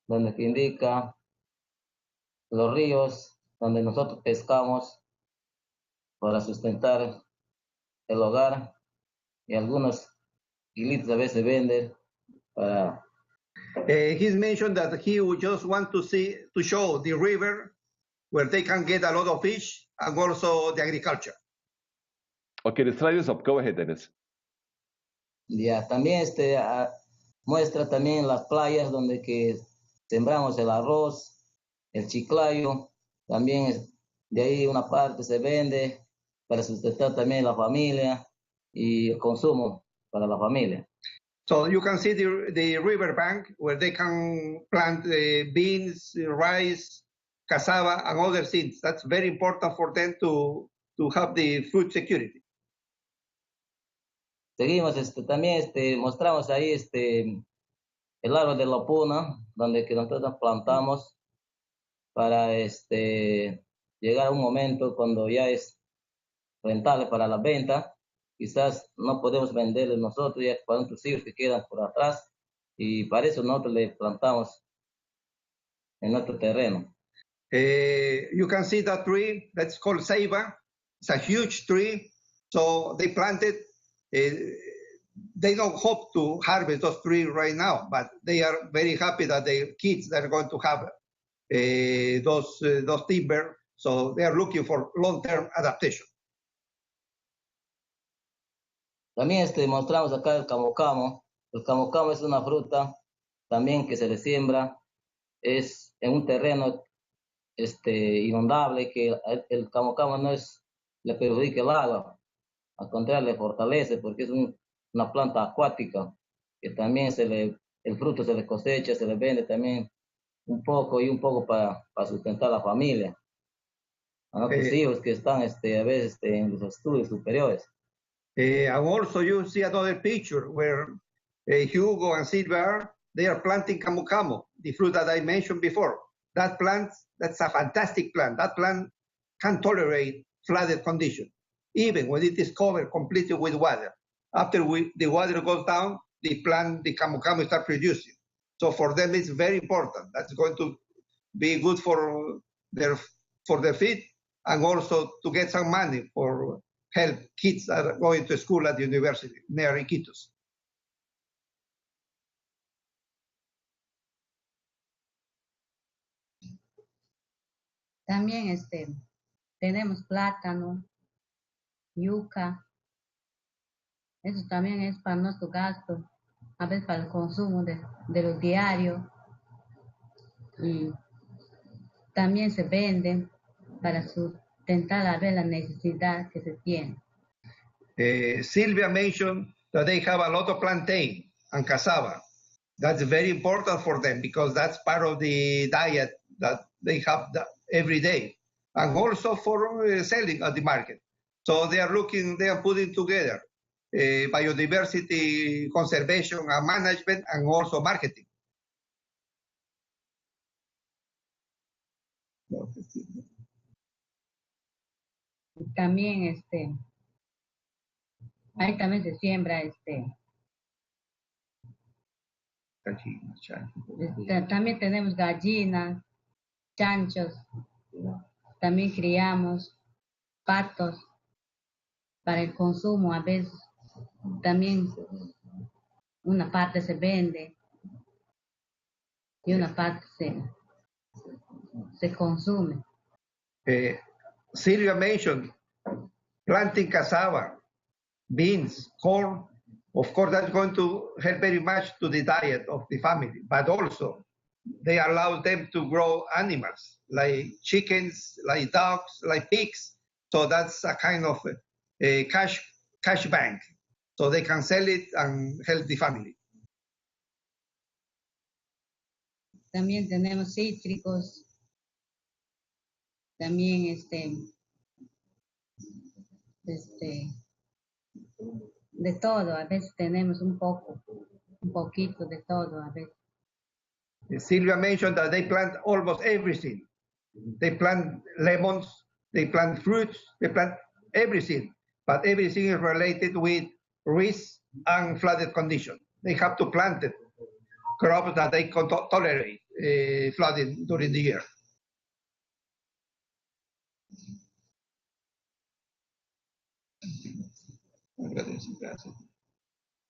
donde que indica los ríos donde nosotros pescamos para sustentar el hogar y algunos hilitos a veces venden para. He's mentioned that he would just want to show the river where they can get a lot of fish and also the agriculture. Okay, the slide is up. Go ahead, Dennis. Ya, también muestra también las playas donde que sembramos el arroz, el chiclayo, también de ahí una parte se vende para sustentar también la familia y el consumo para la familia. So you can see the river bank where they can plant beans, rice, cassava, and other things. That's very important for them to have the food security. Seguimos, también mostramos ahí el árbol de la puna, donde que nosotros plantamos para llegar a un momento cuando ya es rentable para la venta. Quizás no podemos venderlo nosotros, ya para nuestros hijos que quedan por atrás, y para eso nosotros le plantamos en nuestro terreno. You can see that tree, that's called ceiba. It's a huge tree, so they planted. They don't hope to harvest those trees right now, but they are very happy that the kids are going to have those timber, so they are looking for long-term adaptation. También mostramos acá el camu camu. El camu camu es una fruta también que se le siembra, es en un terreno inundable, que el camu camu no le perjudica el agua, al contrario le fortalece porque es una planta acuática que también el fruto se le cosecha, se le vende también un poco y un poco para sustentar a la familia, a nuestros hijos que están a veces en los estudios superiores. And also you see another picture where Hugo and Silva they are planting camu camu, the fruit that I mentioned before. That plant, that's a fantastic plant. That plant can tolerate flooded conditions, even when it is covered completely with water. After the water goes down, the camu camu start producing. So for them, it's very important. That's going to be good for their feed and also to get some money for help kids that are going to school at the university near Iquitos. También tenemos plátano, yuca. Eso también es para nuestro gasto, a veces para el consumo de los diarios. Y también se venden para sustentar a ver la necesidad que se tiene. Silvia mentioned that they have a lot of plantain and cassava. That's very important for them because that's part of the diet that they have every day, and also for selling at the market. So they are putting together biodiversity conservation and management and also marketing. También ahí también se siembra también tenemos gallinas, chanchos, también criamos patos para el consumo, a veces también una parte se vende y una parte se consume. Silvia mentioned planting cassava, beans, corn. Of course, that's going to help very much to the diet of the family, but also they allow them to grow animals like chickens, like dogs, like pigs. So that's a kind of a cash bank. So they can sell it and help the family. También tenemos cítricos, también de todo, a veces tenemos un poquito de todo a veces. Silvia mentioned that they plant almost everything. They plant lemons, they plant fruits, they plant everything, but everything is related with risk and flooded condition. They have to plant it, crops that they can tolerate flooding during the year.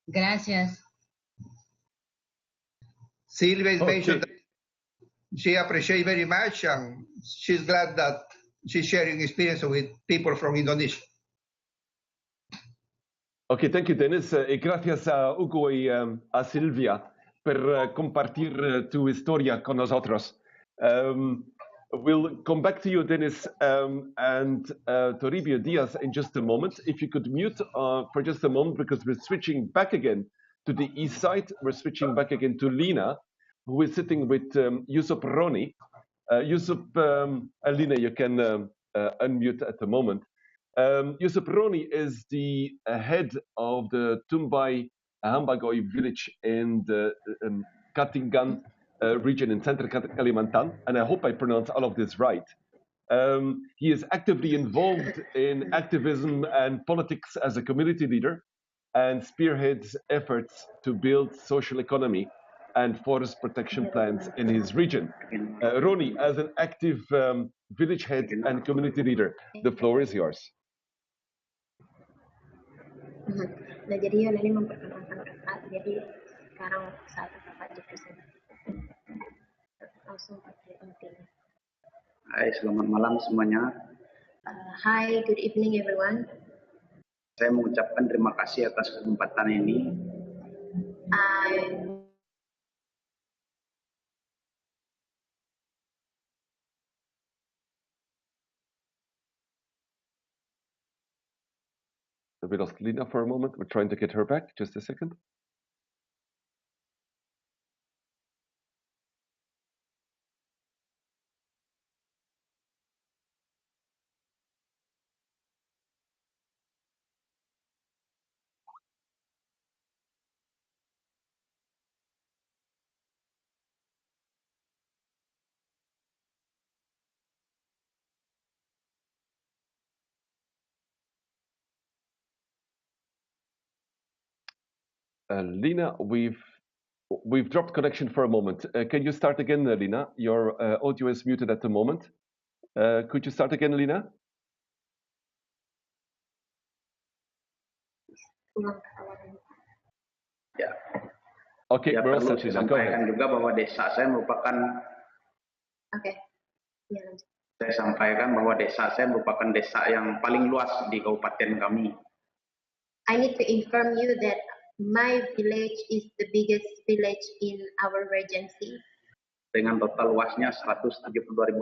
Gracias. Silvia mentioned that she appreciates very much and she's glad that she's sharing experience with people from Indonesia. Ok, thank you, Dennis. Y gracias a Hugo y a Silvia por compartir tu historia con nosotros. We'll come back to you, Dennis, and Toribio Diaz in just a moment. If you could mute for just a moment, because we're switching back again to the east side. We're switching back again to Lina, who is sitting with Yusuf Roni. Yusuf, Lina, you can unmute at the moment. Yusuf Roni is the head of the Tumbai Hambagoy village in the Katingan region in Central Kalimantan, and I hope I pronounce all of this right. He is actively involved in activism and politics as a community leader and spearheads efforts to build social economy and forest protection plans in his region. Roni, as an active village head and community leader, the floor is yours. Nah, jadi Yolani memperkenalkan Kakak, jadi sekarang saat Kakak dipresentasi. Langsung pakai penting. Hai, selamat malam semuanya. Hi, good evening everyone. Saya mengucapkan terima kasih atas kesempatan ini. We lost Lina for a moment. We're trying to get her back. Just a second. Lina, we've dropped connection for a moment. Can you start again, Lina? Your audio is muted at the moment. Could you start again, Lina? Ya. Okay, Ya, perlu saya sampaikan juga bahwa desa saya merupakan saya sampaikan bahwa desa saya merupakan desa yang paling luas di kabupaten kami. I need to inform you that my village is the biggest village in our regency. Dengan total luasnya 172.000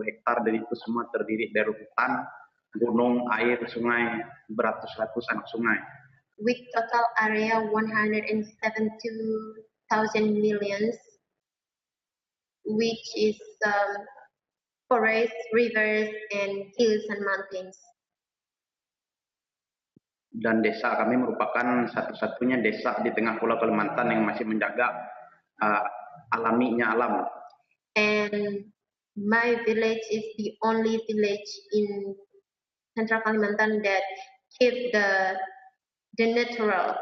hektar, dan itu semua terdiri dari hutan, gunung, air, sungai, beratus-ratus anak sungai. With total area 172,000 millions, which is forests, rivers, and hills and mountains. Dan desa kami merupakan satu-satunya desa di tengah Pulau Kalimantan yang masih menjaga alaminya alam. And my village is the only village in Central Kalimantan that keep the natural,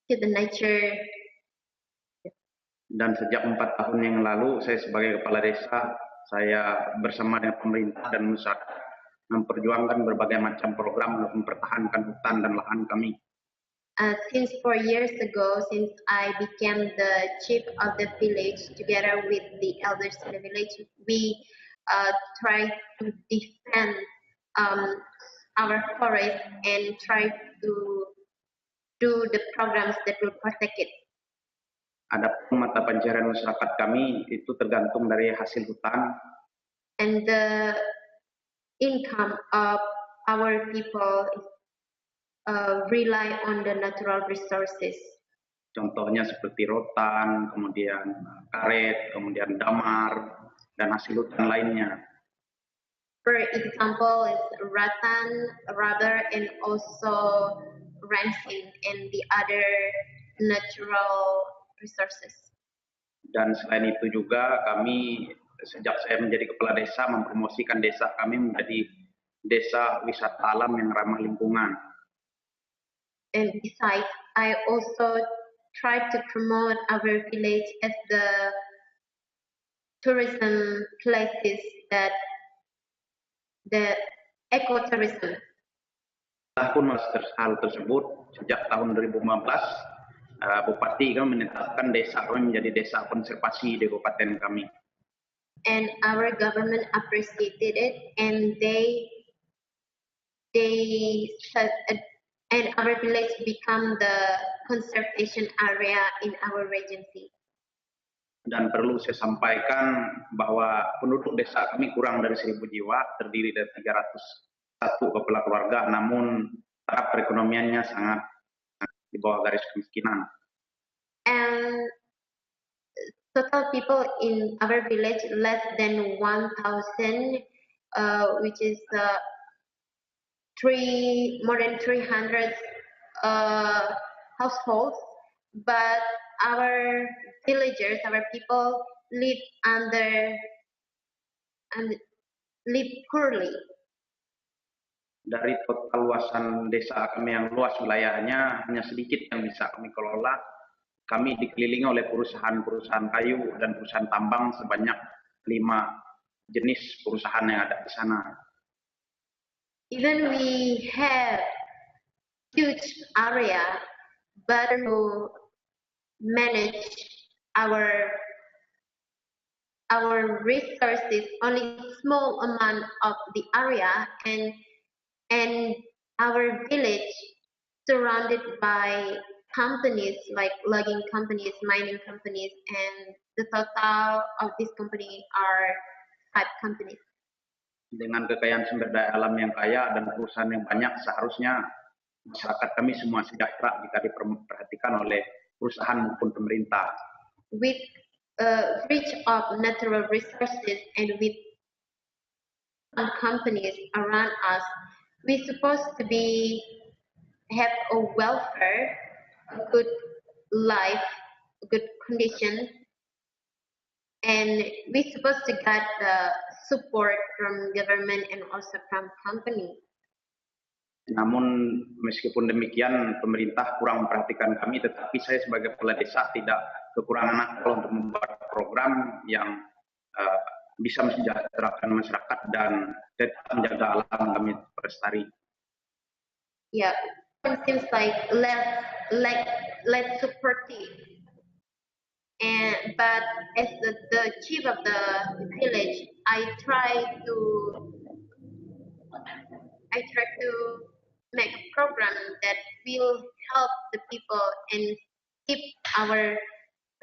keep the nature. Dan sejak 4 tahun yang lalu, saya sebagai kepala desa, saya bersama dengan pemerintah dan masyarakat memperjuangkan berbagai macam program untuk mempertahankan hutan dan lahan kami. Since 4 years ago, since I became the chief of the village, together with the elders in the village, we try to defend our forest and try to do the programs that will protect it. Adapun mata pencaharian masyarakat kami itu tergantung dari hasil hutan. And the income of our people rely on the natural resources. Contohnya seperti rotan, kemudian karet, kemudian damar, dan hasil hutan lainnya. For example, is rattan, rubber, and also rancing and the other natural resources. Dan selain itu juga kami sejak saya menjadi kepala desa mempromosikan desa kami menjadi desa wisata alam yang ramah lingkungan. And besides, I also try to promote our village as the tourism places that the ecotourism. Tahun hal tersebut sejak tahun 2015, Bupati kami menetapkan desa kami menjadi desa konservasi di kabupaten kami. And our government appreciated it, and they said, and our village become the conservation area in our regency. Dan perlu saya sampaikan bahwa penduduk desa kami kurang dari 1.000 jiwa, terdiri dari 301 kepala keluarga, namun taraf perekonomiannya sangat di bawah garis kemiskinan. And total people in our village less than 1,000, which is more than 300 households, but our villagers, our people live live poorly. Dari total luasan desa kami yang luas wilayahnya, hanya sedikit yang bisa kami kelola. Kami dikelilingi oleh perusahaan-perusahaan kayu dan perusahaan tambang sebanyak 5 jenis perusahaan yang ada di sana. Even we have huge area, but to manage our resources, only small amount of the area, and our village surrounded by companies like logging companies, mining companies, and the total of this company are 5 companies. Dengan kekayaan sumber daya alam yang kaya dan perusahaan yang banyak, seharusnya masyarakat kami semua sejahtera jika diperhatikan oleh perusahaan maupun pemerintah. With rich of natural resources and with some companies around us, we supposed to have a welfare, a good life, a good condition, and we supposed to get the support from government and also from company. Namun meskipun demikian pemerintah kurang memperhatikan kami, tetapi saya sebagai kepala desa tidak kekurangan akal untuk membuat program yang bisa mensejahterakan masyarakat dan tetap menjaga alam kami lestari. Yeah, seems like less supportive. But as the chief of the village, I try to make a program that will help the people and keep our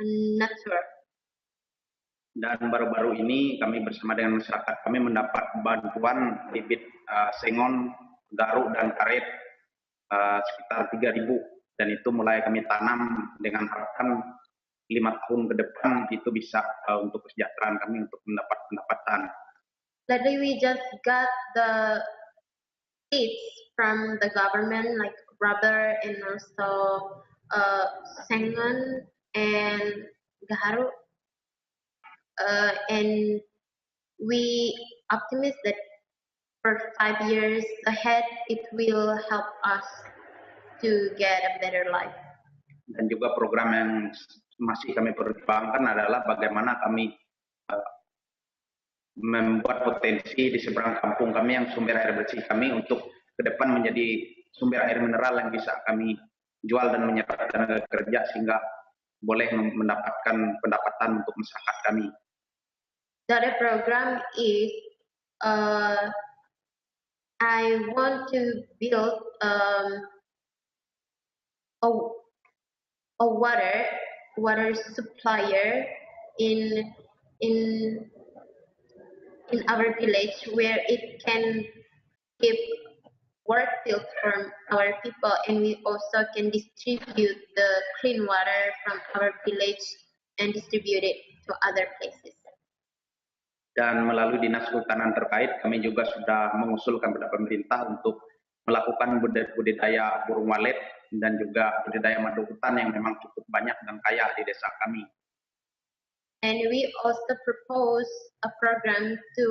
nature. Dan baru-baru ini kami bersama dengan masyarakat kami mendapat bantuan bibit sengon, garuk dan karet sekitar 3.000, dan itu mulai kami tanam dengan harapan 5 tahun ke depan itu bisa untuk kesejahteraan kami untuk mendapat pendapatan. Lately we just got the seeds from the government like rubber and also sengon and garuk. And we optimistic that for 5 years ahead it will help us to get a better life. Dan juga program yang masih kami perjuangkan adalah bagaimana kami membuat potensi di seberang kampung kami yang sumber air bersih kami untuk ke depan menjadi sumber air mineral yang bisa kami jual dan menyerap tenaga kerja sehingga boleh mendapatkan pendapatan untuk masyarakat kami. The other program is I want to build a water supplier in our village where it can give work fields from our people, and we also can distribute the clean water from our village and distribute it to other places. Dan melalui dinas kehutanan terkait, kami juga sudah mengusulkan kepada pemerintah untuk melakukan budidaya burung walet dan juga budidaya madu hutan yang memang cukup banyak dan kaya di desa kami. And we also propose a program to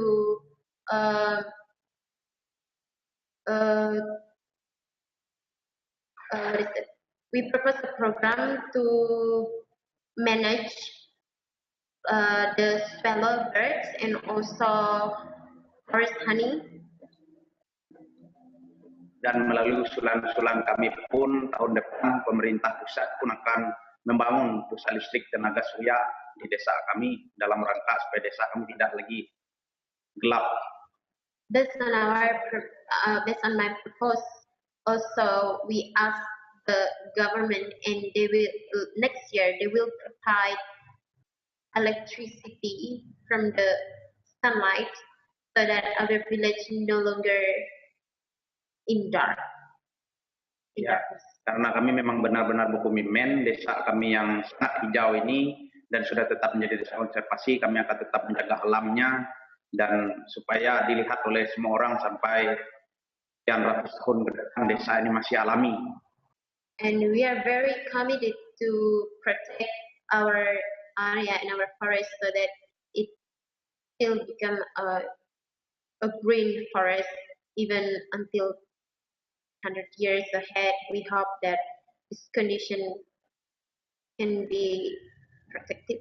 We propose a program to manage the swallow birds and also forest honey. Dan melalui usulan-usulan kami pun tahun depan pemerintah pusat pun akan membangun pusat listrik tenaga surya di desa kami dalam rangka supaya desa kami tidak lagi gelap. Based on my proposal, also we ask the government, and they will next year they will provide electricity from the sunlight so that our village no longer in dark. Ya, karena kami memang benar-benar berkomitmen desa kami yang sangat hijau ini dan sudah tetap menjadi desa konservasi, kami akan tetap menjaga alamnya dan supaya dilihat oleh semua orang sampai sekian ratus tahun ke depan desa ini masih alami. And we are very committed to protect our area and our forest so that it still become a green forest even until 100 years ahead. We hope that this condition can be protected.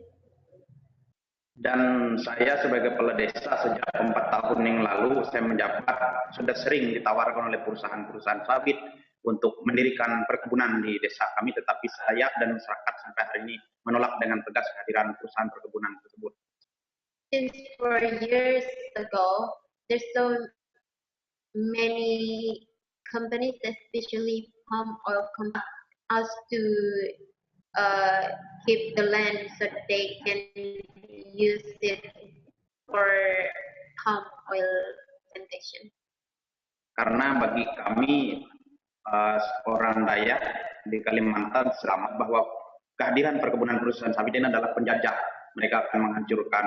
Dan saya sebagai kepala desa sejak 4 tahun yang lalu saya menjabat sudah sering ditawarkan oleh perusahaan-perusahaan sawit untuk mendirikan perkebunan di desa kami, tetapi saya dan masyarakat sampai hari ini menolak dengan tegas kehadiran perusahaan perkebunan tersebut. Since 4 years ago, there's so many companies, especially palm oil companies, us to keep the land so that they can use it for palm oil plantation. Karena bagi kami orang Dayak di Kalimantan selamat bahwa kehadiran perkebunan perusahaan sawit ini adalah penjajah. Mereka akan menghancurkan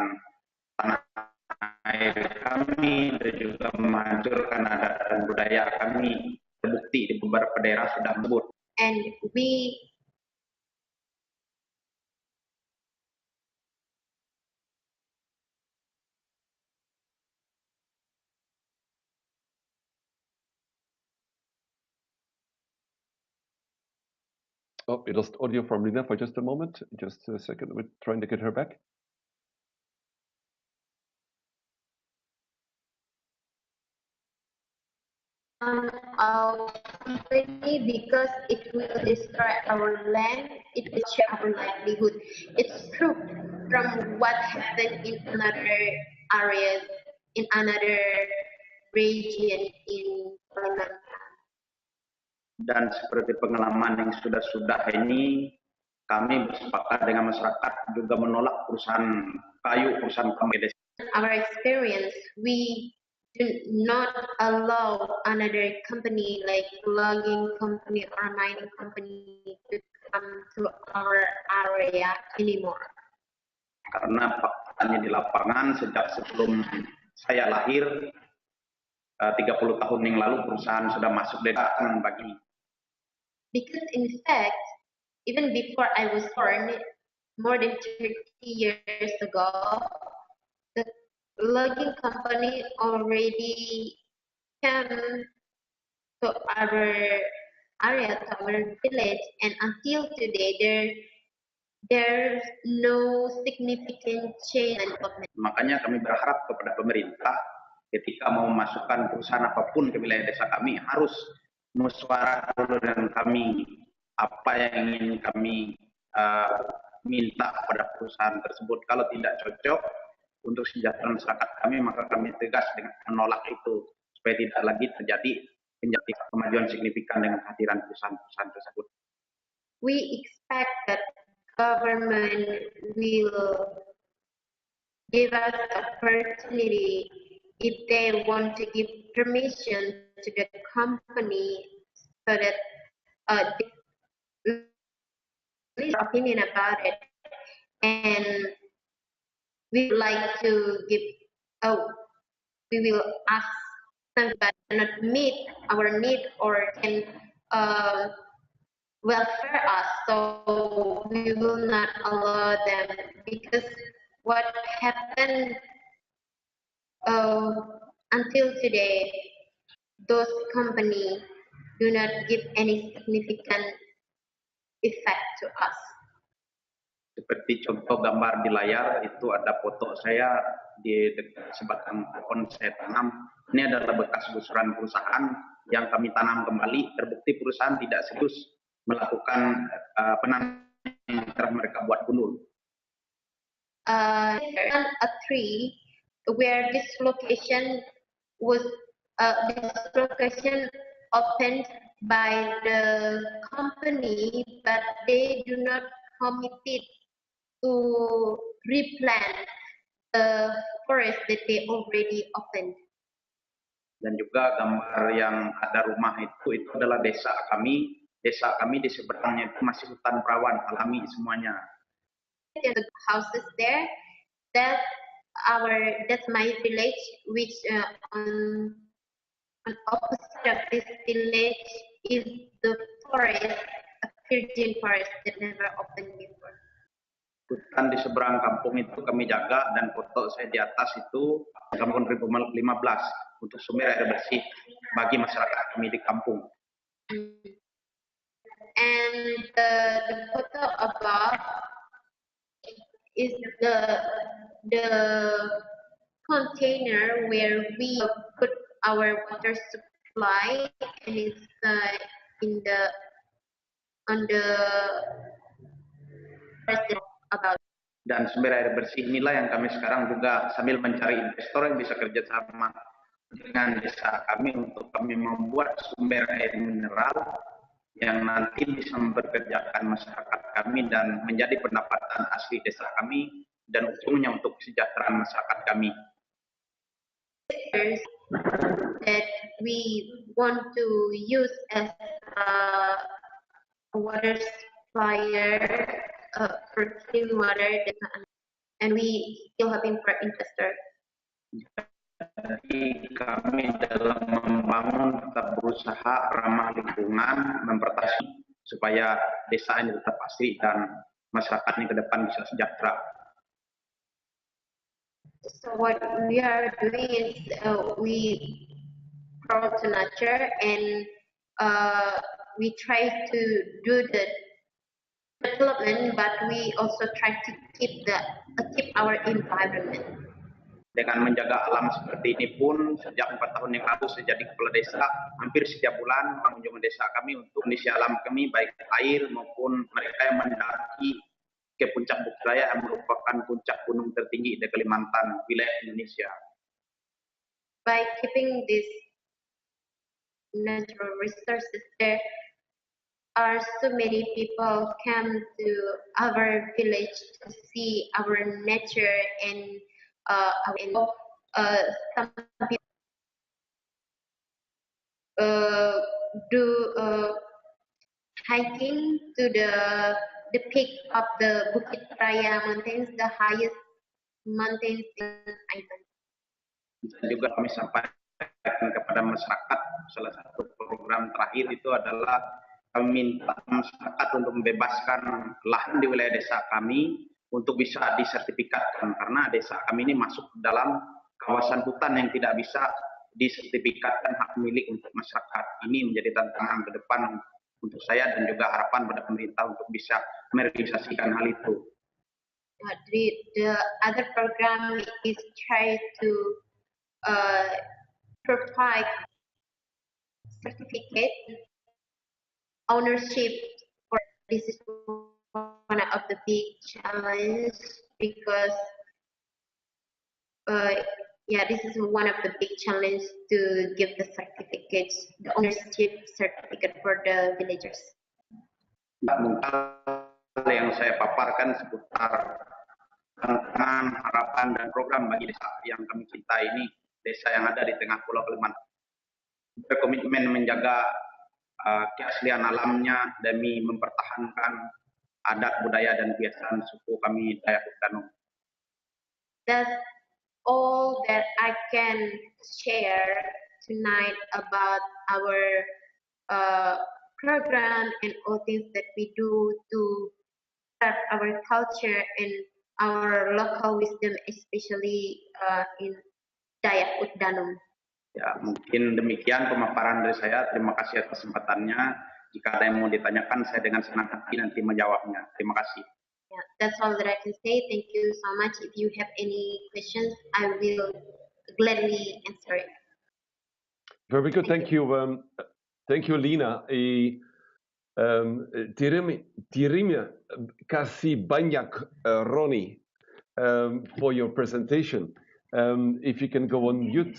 tanah air kami dan juga menghancurkan adat dan budaya kami. Terbukti di beberapa daerah sudah membut. And we Oh, we lost audio from Lina for just a moment. Just a second. We're trying to get her back. of company because it will destroy our land, it will share our livelihood. It's true from what happened in another areas, in another region in Kalimantan. Dan seperti pengalaman yang sudah-sudah ini, kami bersepakat dengan masyarakat juga menolak perusahaan kayu, perusahaan kami. Our experience, we do not allow another company like logging company or mining company to come to our area anymore. Karena faktanya di lapangan sejak sebelum saya lahir 30 tahun yang lalu perusahaan sudah masuk desa bagi. Because in fact, even before I was born, more than 30 years ago, the logging company already came to our area, to our village, and until today, there's no significant change. Makanya kami berharap kepada pemerintah ketika mau memasukkan perusahaan apapun ke wilayah desa kami harus musyawarah dulu dengan kami apa yang ingin kami minta kepada perusahaan tersebut. Kalau tidak cocok untuk sejahtera masyarakat kami, maka kami tegas dengan menolak itu supaya tidak lagi terjadi kemajuan signifikan dengan kehadiran perusahaan-perusahaan tersebut. We expect that government will give us opportunity if they want to give permission to the company so that they opinion about it, and we would like to give we will ask them but not meet our need or can welfare us, so we will not allow them, because what happened until today, those companies do not give any significant effect to us. Seperti contoh gambar di layar itu ada foto saya di dekat sebatang pohon saya tanam. Ini adalah bekas gusuran perusahaan yang kami tanam kembali. Terbukti perusahaan tidak serius melakukan penanaman yang telah mereka buat gundul. A tree where this location was opened by the company, but they do not committed to replant the forest that they already opened. Dan juga gambar yang ada rumah itu adalah desa kami. Desa kami di seberangnya itu masih hutan perawan alami semuanya. The houses there, that's my village, which on opposite of this village is the forest, a virgin forest that never opened before. Hutan di seberang kampung itu kami jaga, dan foto saya di atas itu tahun 2015 untuk sumber air bersih bagi masyarakat kami di kampung. And the photo above is the container where we put our water supply, and it's on the about. Dan sumber air bersih inilah yang kami sekarang juga sambil mencari investor yang bisa kerjasama dengan desa kami untuk kami membuat sumber air mineral yang nanti bisa mempekerjakan masyarakat kami dan menjadi pendapatan asli desa kami dan ujungnya untuk kesejahteraan masyarakat kami. That we want to use as a water supplier for clean water, and we still hoping for investor. Jadi kami dalam membangun tetap berusaha ramah lingkungan, mempertahankan supaya desa ini tetap asli dan masyarakatnya ke depan bisa sejahtera. So what we are doing is we promote to nature, and we try to do the development, but we also try to keep our environment. Dengan menjaga alam seperti ini pun, sejak 4 tahun yang lalu saya jadi kepala desa, hampir setiap bulan mengunjungi desa kami untuk kondisi alam kami, baik air maupun mereka yang mendaki ke puncak Bukit Raya yang merupakan puncak gunung tertinggi di Kalimantan, wilayah Indonesia. By keeping these natural resources, there are so many people come to our village to see our nature and some people do hiking to the peak of the Bukit Raya mountains, the highest mountains in Ireland. Dan juga kami sampaikan kepada masyarakat, salah satu program terakhir itu adalah kami minta masyarakat untuk membebaskan lahan di wilayah desa kami untuk bisa disertifikatkan, karena desa kami ini masuk dalam kawasan hutan yang tidak bisa disertifikatkan hak milik untuk masyarakat. Ini menjadi tantangan ke depan untuk saya dan juga harapan pada pemerintah untuk bisa merealisasikan hal itu. The other program is try to provide certificate ownership for this is one of the big challenge because this is one of the big challenge to give the certificates, the ownership certificate for the villagers. Yang saya paparkan seputar tantangan, harapan dan program bagi desa yang kami cintai ini, desa yang ada di tengah Pulau Kalimantan. Berkomitmen menjaga keaslian alamnya demi mempertahankan adat, budaya dan kebiasaan suku kami Dayak Danum. That's all that I can share tonight about our program and all things that we do to serve our culture and our local wisdom, especially in Dayak Danum. Ya, mungkin demikian pemaparan dari saya. Terima kasih atas kesempatannya. Jika ada yang mau ditanyakan, saya dengan senang hati nanti menjawabnya. Terima kasih. Yeah, that's all that I can say. Thank you so much. If you have any questions, I will gladly answer it. Very good. Thank you. Thank you, Lina. Terima kasih banyak, Ronnie, for your presentation. If you can go on mute.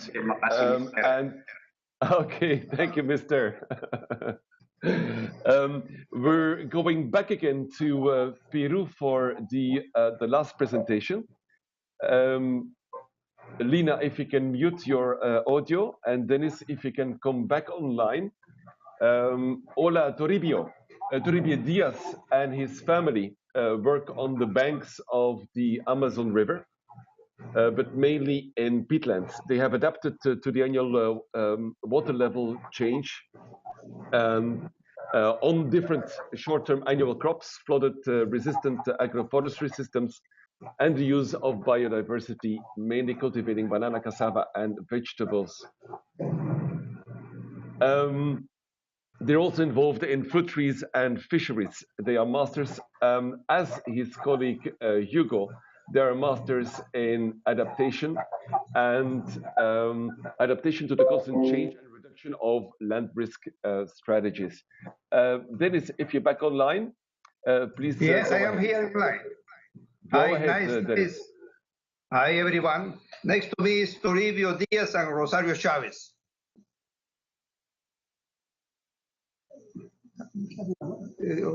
Okay, thank you, Mr. We're going back again to Peru for the last presentation. Lina, if you can mute your audio, and Dennis, if you can come back online. Hola, Toribio Diaz and his family work on the banks of the Amazon River, but mainly in peatlands. They have adapted to the annual water level change on different short-term annual crops, flooded-resistant agroforestry systems, and the use of biodiversity, mainly cultivating banana, cassava, and vegetables. They're also involved in fruit trees and fisheries. They are masters, as his colleague Hugo, they are masters in adaptation and adaptation to the constant change and reduction of land risk strategies. Dennis, if you're back online, please. Yes, I am here online. Hi, nice, Dennis. Hi, everyone. Next to me is Toribio Diaz and Rosario Chavez.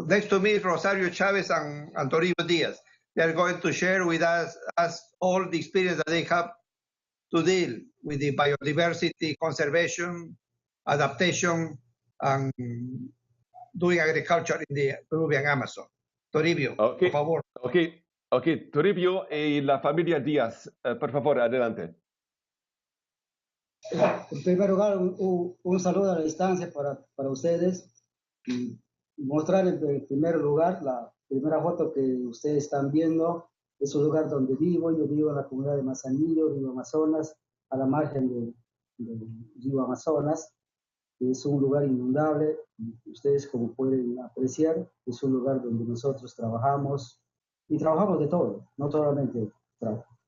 Next to me is Rosario Chavez and Toribio Diaz. They are going to share with us all the experience that they have to deal with the biodiversity conservation, adaptation, and doing agriculture in the Peruvian Amazon. Toribio, okay, por favor. Okay, Toribio y la familia Díaz, por favor, adelante. En primer lugar, un saludo a la distancia para ustedes y mostrar en primer lugar la primera foto que ustedes están viendo. Es un lugar donde vivo. Yo vivo en la comunidad de Manzanillo, Río Amazonas, a la margen del río Amazonas. Es un lugar inundable. Ustedes, como pueden apreciar, es un lugar donde nosotros trabajamos y trabajamos de todo, no solamente trabajo.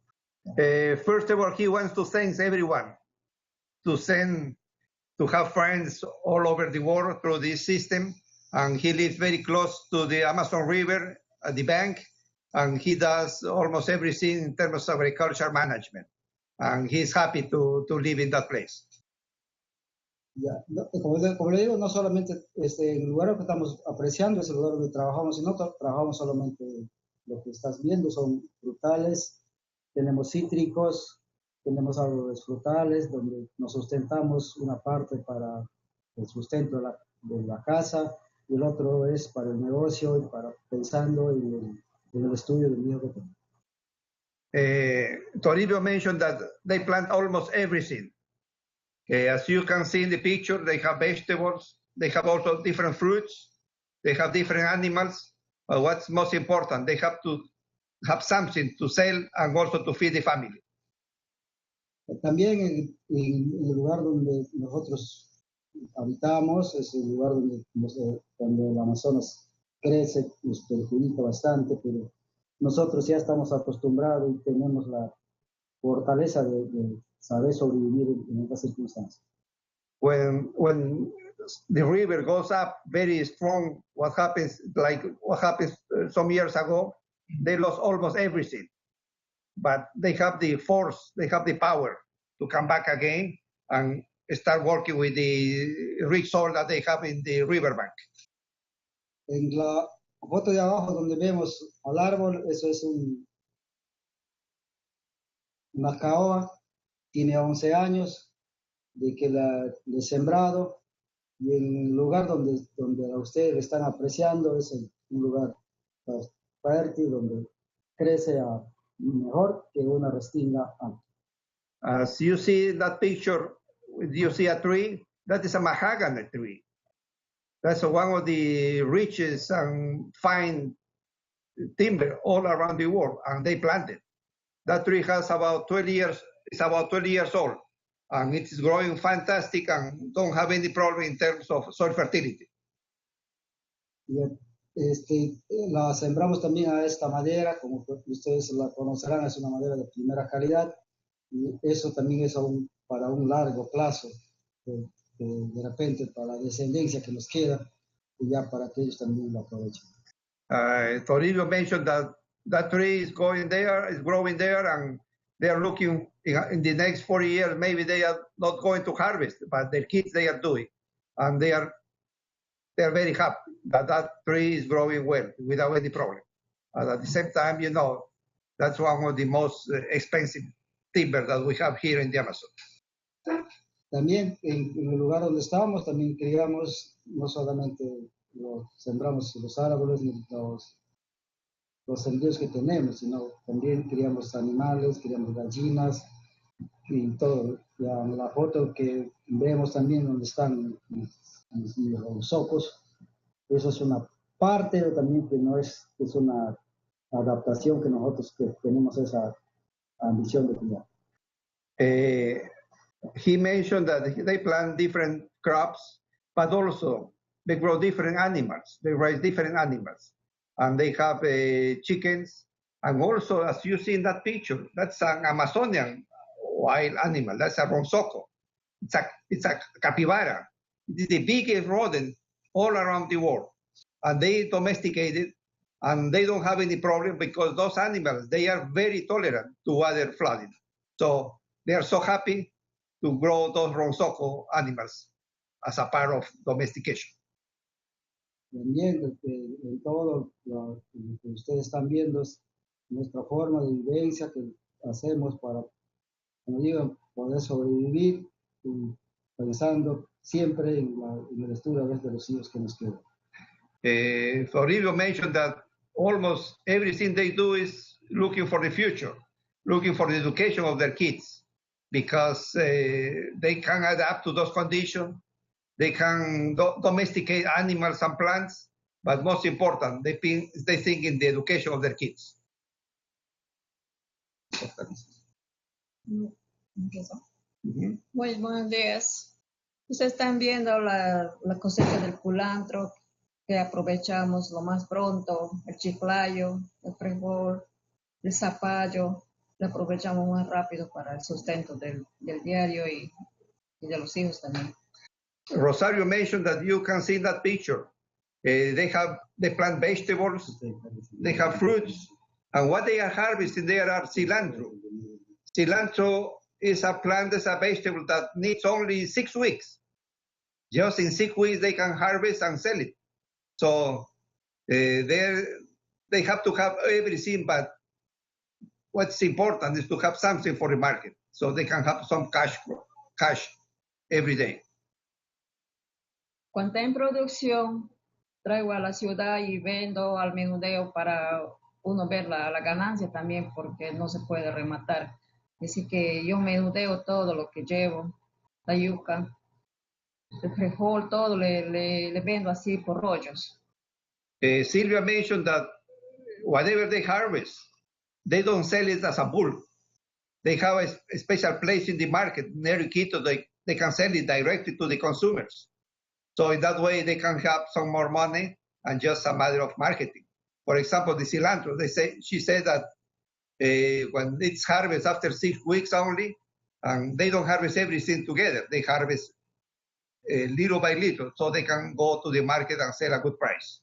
First of all, he wants to thank everyone to have friends all over the world through this system. And he lives very close to the Amazon River at the bank, and he does almost everything in terms of agriculture management. And he's happy to live in that place. Ya, como le digo, no solamente el lugar que estamos apreciando es el lugar donde trabajamos, sino trabajamos solamente lo que estás viendo, son frutales, tenemos cítricos, tenemos árboles frutales, donde nos sustentamos una parte para el sustento de la casa, y el otro es para el negocio y para pensando en el estudio del hijo que tengo. Toribio mentioned that they plant almost everything. As you can see in the picture, they have vegetables, they have also different fruits, they have different animals. But what's most important, they have to have something to sell and also to feed the family. También en el lugar donde nosotros habitamos es el lugar donde el Amazonas crece, nos perjudica bastante, pero nosotros ya estamos acostumbrados y tenemos la fortaleza de saber sobrevivir en estas circunstancias. When the river goes up very strong, what happens some years ago, they lost almost everything. But they have the force, they have the power to come back again and start working with the rich soil that they have in the riverbank. En la foto de abajo donde vemos al árbol, eso es una caoba, tiene 11 años de que la he sembrado, y en el lugar donde ustedes están apreciando es un lugar fértil donde crece mejor que una restinga alta. As you see that picture, you see a tree, that is a mahogany tree. That's one of the richest and fine timber all around the world, and they planted. That tree has about 12 years, it's about 12 years old, and it is growing fantastic and don't have any problem in terms of soil fertility. La sembramos también a esta madera, como ustedes la conocerán, es una madera de primera calidad, y eso también es para un largo plazo, de repente para la descendencia que nos queda, y ya para que ellos también lo aprovechen. Toribio mentioned that tree is growing there, and they are looking in the next 40 years, maybe they are not going to harvest, but their kids, they are doing, and they are very happy that tree is growing well without any problem. And at the same time, that's one of the most expensive timber that we have here in the Amazon. También en el lugar donde estamos, también criamos, no solamente sembramos los árboles, los sembríos que tenemos, sino también criamos animales, criamos gallinas y todo. Ya en la foto que vemos también donde están los socos, eso es una parte también que no es una adaptación que nosotros que tenemos esa ambición de cuidar. He mentioned that they plant different crops, but also they grow different animals. They raise different animals, and they have chickens. And also, as you see in that picture, that's an Amazonian wild animal. That's a ronsoco. It's a capybara. It is the biggest rodent all around the world, and they domesticate it, and they don't have any problem because those animals, they are very tolerant to water flooding. So they are so happy to grow those ronsoco animals as a part of domestication. También en todo lo que ustedes están viendo es nuestra forma de vivencia que hacemos para, como digo, poder sobrevivir y pensando siempre en el estudio de los hijos que nos quedan. Toribio mentioned that almost everything they do is looking for the future, looking for the education of their kids, because they can adapt to those conditions. They can domesticate animals and plants, but most important, they think in the education of their kids. Muy buenos días. Ustedes están viendo la cosecha del culantro que aprovechamos lo más pronto, el chiclayo, el frijol, el zapallo, la aprovechamos más rápido para el sustento del diario y de los hijos también. Rosario mentioned that you can see in that picture. They plant vegetables, they have fruits, and what they are harvesting there are cilantro. Cilantro is a plant, is a vegetable that needs only 6 weeks. Just in 6 weeks, they can harvest and sell it. So they have to have everything, but what's important is to have something for the market, so they can have some cash every day. Cuando está en producción, traigo a la ciudad y vendo al menudeo para uno ver la ganancia también, porque no se puede rematar. Así que yo menudeo todo lo que llevo, la yuca, el frijol, todo le vendo así por rollos. Silvia mentioned that whatever they harvest, they don't sell it as a bulk. They have a special place in the market near Quito. They can sell it directly to the consumers. So in that way, they can have some more money and just a matter of marketing. For example, the cilantro, she said that when it's harvested after 6 weeks only, and they don't harvest everything together. They harvest little by little, so they can go to the market and sell a good price.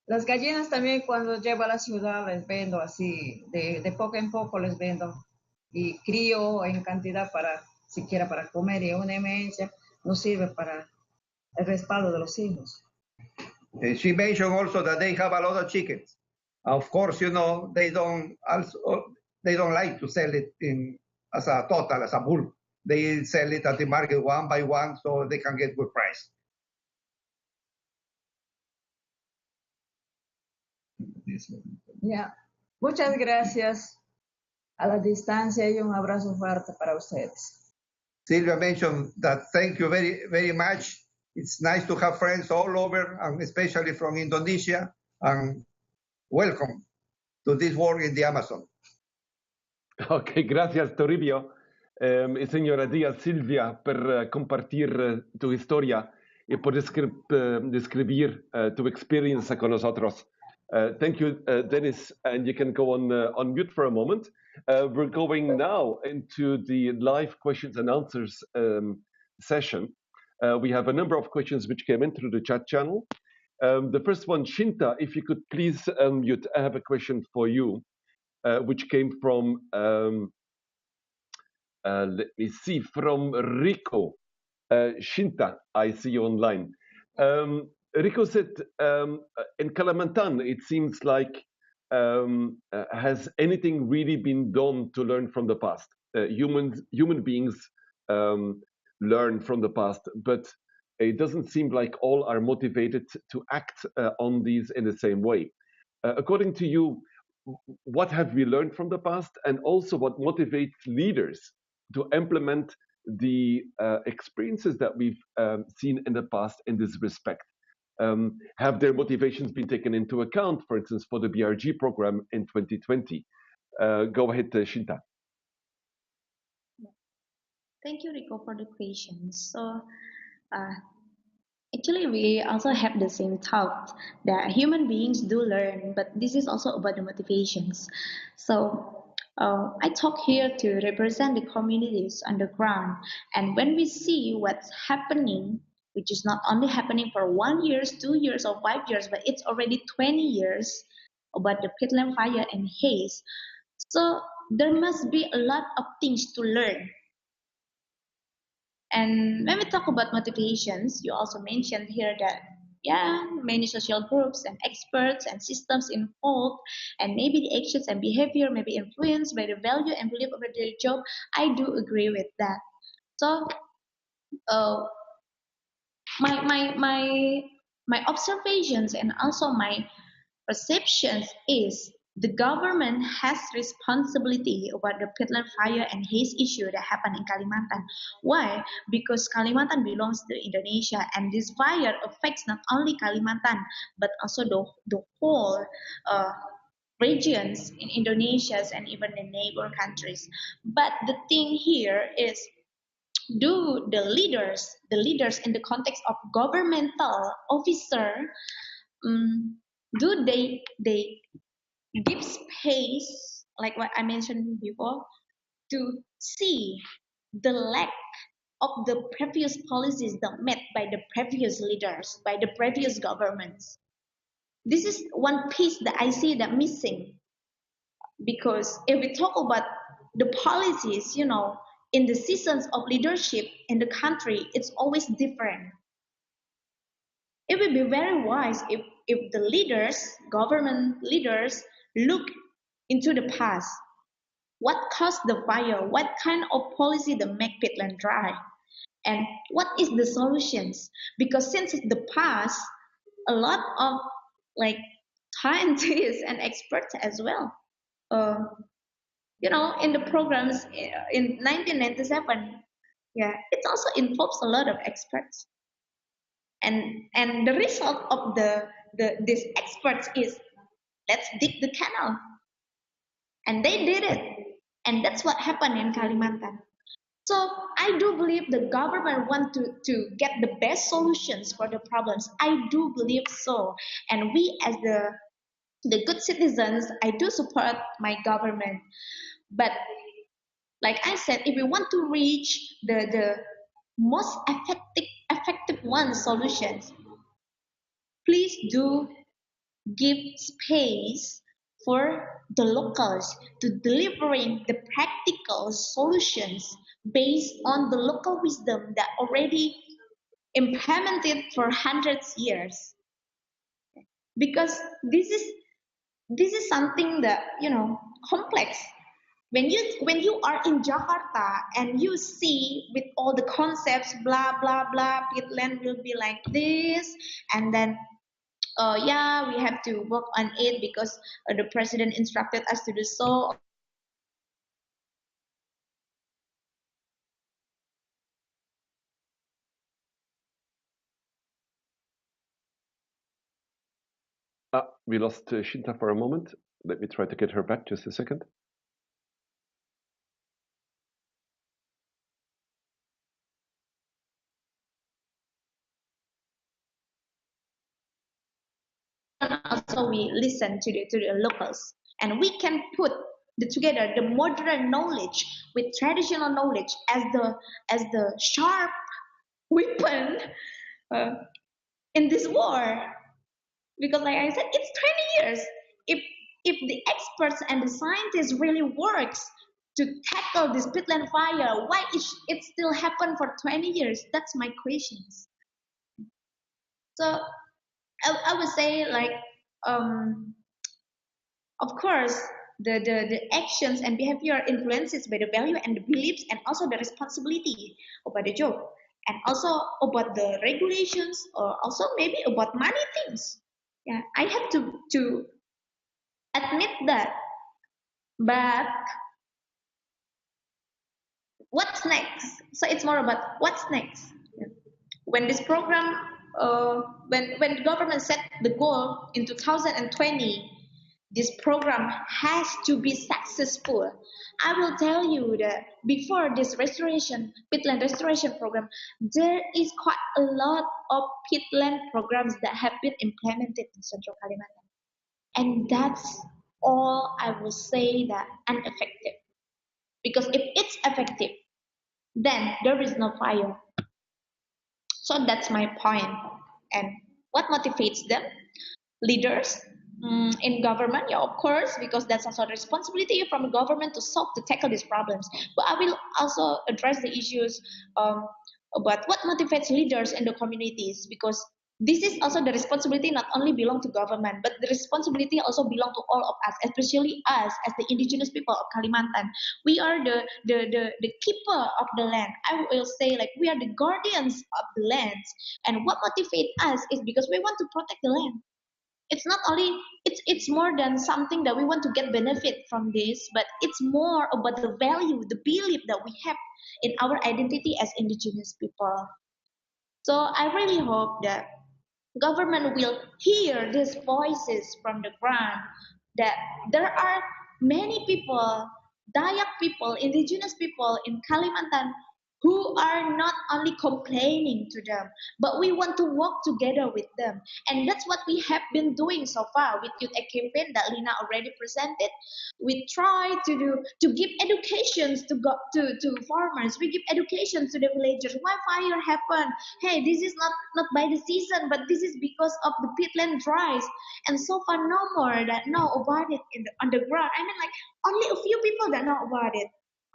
Las gallinas también cuando llevo a la ciudad les vendo así, de poco en poco les vendo. Y crío en cantidad para, siquiera para comer, y una emergencia nos sirve para el respaldo de los hijos. She mentioned also that they have a lot of chickens. Of course, you know, they don't like to sell it as a total, as a bulk. They sell it at the market one by one so they can get good price. Yeah. Muchas gracias. A la distancia y un abrazo fuerte para ustedes. Silvia mentioned that thank you very, very much. It's nice to have friends all over, and especially from Indonesia, and welcome to this work in the Amazon. Ok, gracias Toribio e signora Díaz Silvia per compartir tu historia y por describir tu experiencia con nosotros. Thank you, Dennis, and you can go on mute for a moment. We're going now into the live questions and answers session. We have a number of questions which came in through the chat channel. The first one, Shinta, if you could please unmute. I have a question for you, which came from, let me see, from Rico. Shinta, I see you online. Rico said, in Kalimantan, it seems like, has anything really been done to learn from the past? Human beings learn from the past, but it doesn't seem like all are motivated to act on these in the same way. According to you, what have we learned from the past, and also what motivates leaders to implement the experiences that we've seen in the past in this respect? Have their motivations been taken into account, for instance, for the BRG program in 2020? Go ahead, Shinta. Thank you, Rico, for the question. So, actually, we also have the same thought that human beings do learn, but this is also about the motivations. So, I talk here to represent the communities on the ground, and when we see what's happening, which is not only happening for 1 year, 2 years, or 5 years, but it's already 20 years about the Peatland fire and Haze. So there must be a lot of things to learn. And when we talk about motivations, you also mentioned here that, yeah, many social groups and experts and systems involved, and maybe the actions and behavior may be influenced by the value and belief of their job. I do agree with that. So, my observations and also my perceptions is the government has responsibility about the Peatland fire and Haze issue that happened in Kalimantan. Why? Because Kalimantan belongs to Indonesia, and this fire affects not only Kalimantan but also the whole regions in Indonesia and even the neighbor countries. But the thing here is, do the leaders in the context of governmental officer do they give space, like what I mentioned before, to see the lack of the previous policies that made by the previous leaders, by the previous governments. This is one piece that I see that missing, because if we talk about the policies, in the seasons of leadership in the country, it's always different. It would be very wise if the leaders, government leaders, look into the past. What caused the fire? What kind of policy that make peatland dry? And what is the solutions? Because since the past, a lot of like scientists and experts as well, in the programs in 1997, it also involves a lot of experts. And the result of these experts is, let's dig the canal. And they did it. And that's what happened in Kalimantan. So I do believe the government want to get the best solutions for the problems. I do believe so. And we as the good citizens, I do support my government. But like I said, if we want to reach the most effective solutions, please do give space for the locals to delivering the practical solutions based on the local wisdom that already implemented for hundreds of years. Because this is something that complex. When you are in Jakarta and you see with all the concepts, blah blah blah, Peatland will be like this, and then we have to work on it because the president instructed us to do so. We lost Shinta for a moment. Let me try to get her back. Just a second. Also, we listen to the locals, and we can put together the modern knowledge with traditional knowledge as the sharp weapon in this war. Because like I said, it's 20 years. If the experts and the scientists really works to tackle this peatland fire, why it still happen for 20 years? That's my questions. So I would say, like, of course, the actions and behavior influences by the value and the beliefs, and also the responsibility about the job, and also about the regulations, or also maybe about money things. Yeah, I have to admit that. But what's next? So it's more about what's next. When this program, when the government set the goal in 2020, this program has to be successful. I will tell you that before this peatland restoration program, there is quite a lot of peatland programs that have been implemented in Central Kalimantan. And that's all I will say that ineffective. Because if it's effective, then there is no fire. So that's my point. And what motivates them? Leaders in government, of course, because that's also a responsibility from the government to tackle these problems. But I will also address the issues about what motivates leaders in the communities, because this is also the responsibility not only belong to government, but the responsibility also belong to all of us, especially us as the indigenous people of Kalimantan. We are the keeper of the land. I will say, like, we are the guardians of the lands. And what motivates us is because we want to protect the land. It's not only, it's more than something that we want to get benefit from this, but it's more about the value, the belief that we have in our identity as indigenous people. So I really hope that government will hear these voices from the ground, that there are many people, Dayak people, indigenous people in Kalimantan who are not only complaining to them, but we want to work together with them. And that's what we have been doing so far with Youth Act Campaign that Lina already presented. We try to give educations to farmers. We give education to the villagers. Why fire happened? Hey, this is not by the season, but this is because of the peatland dries. And so far, no more that know about it on the ground. I mean, like only a few people that know about it.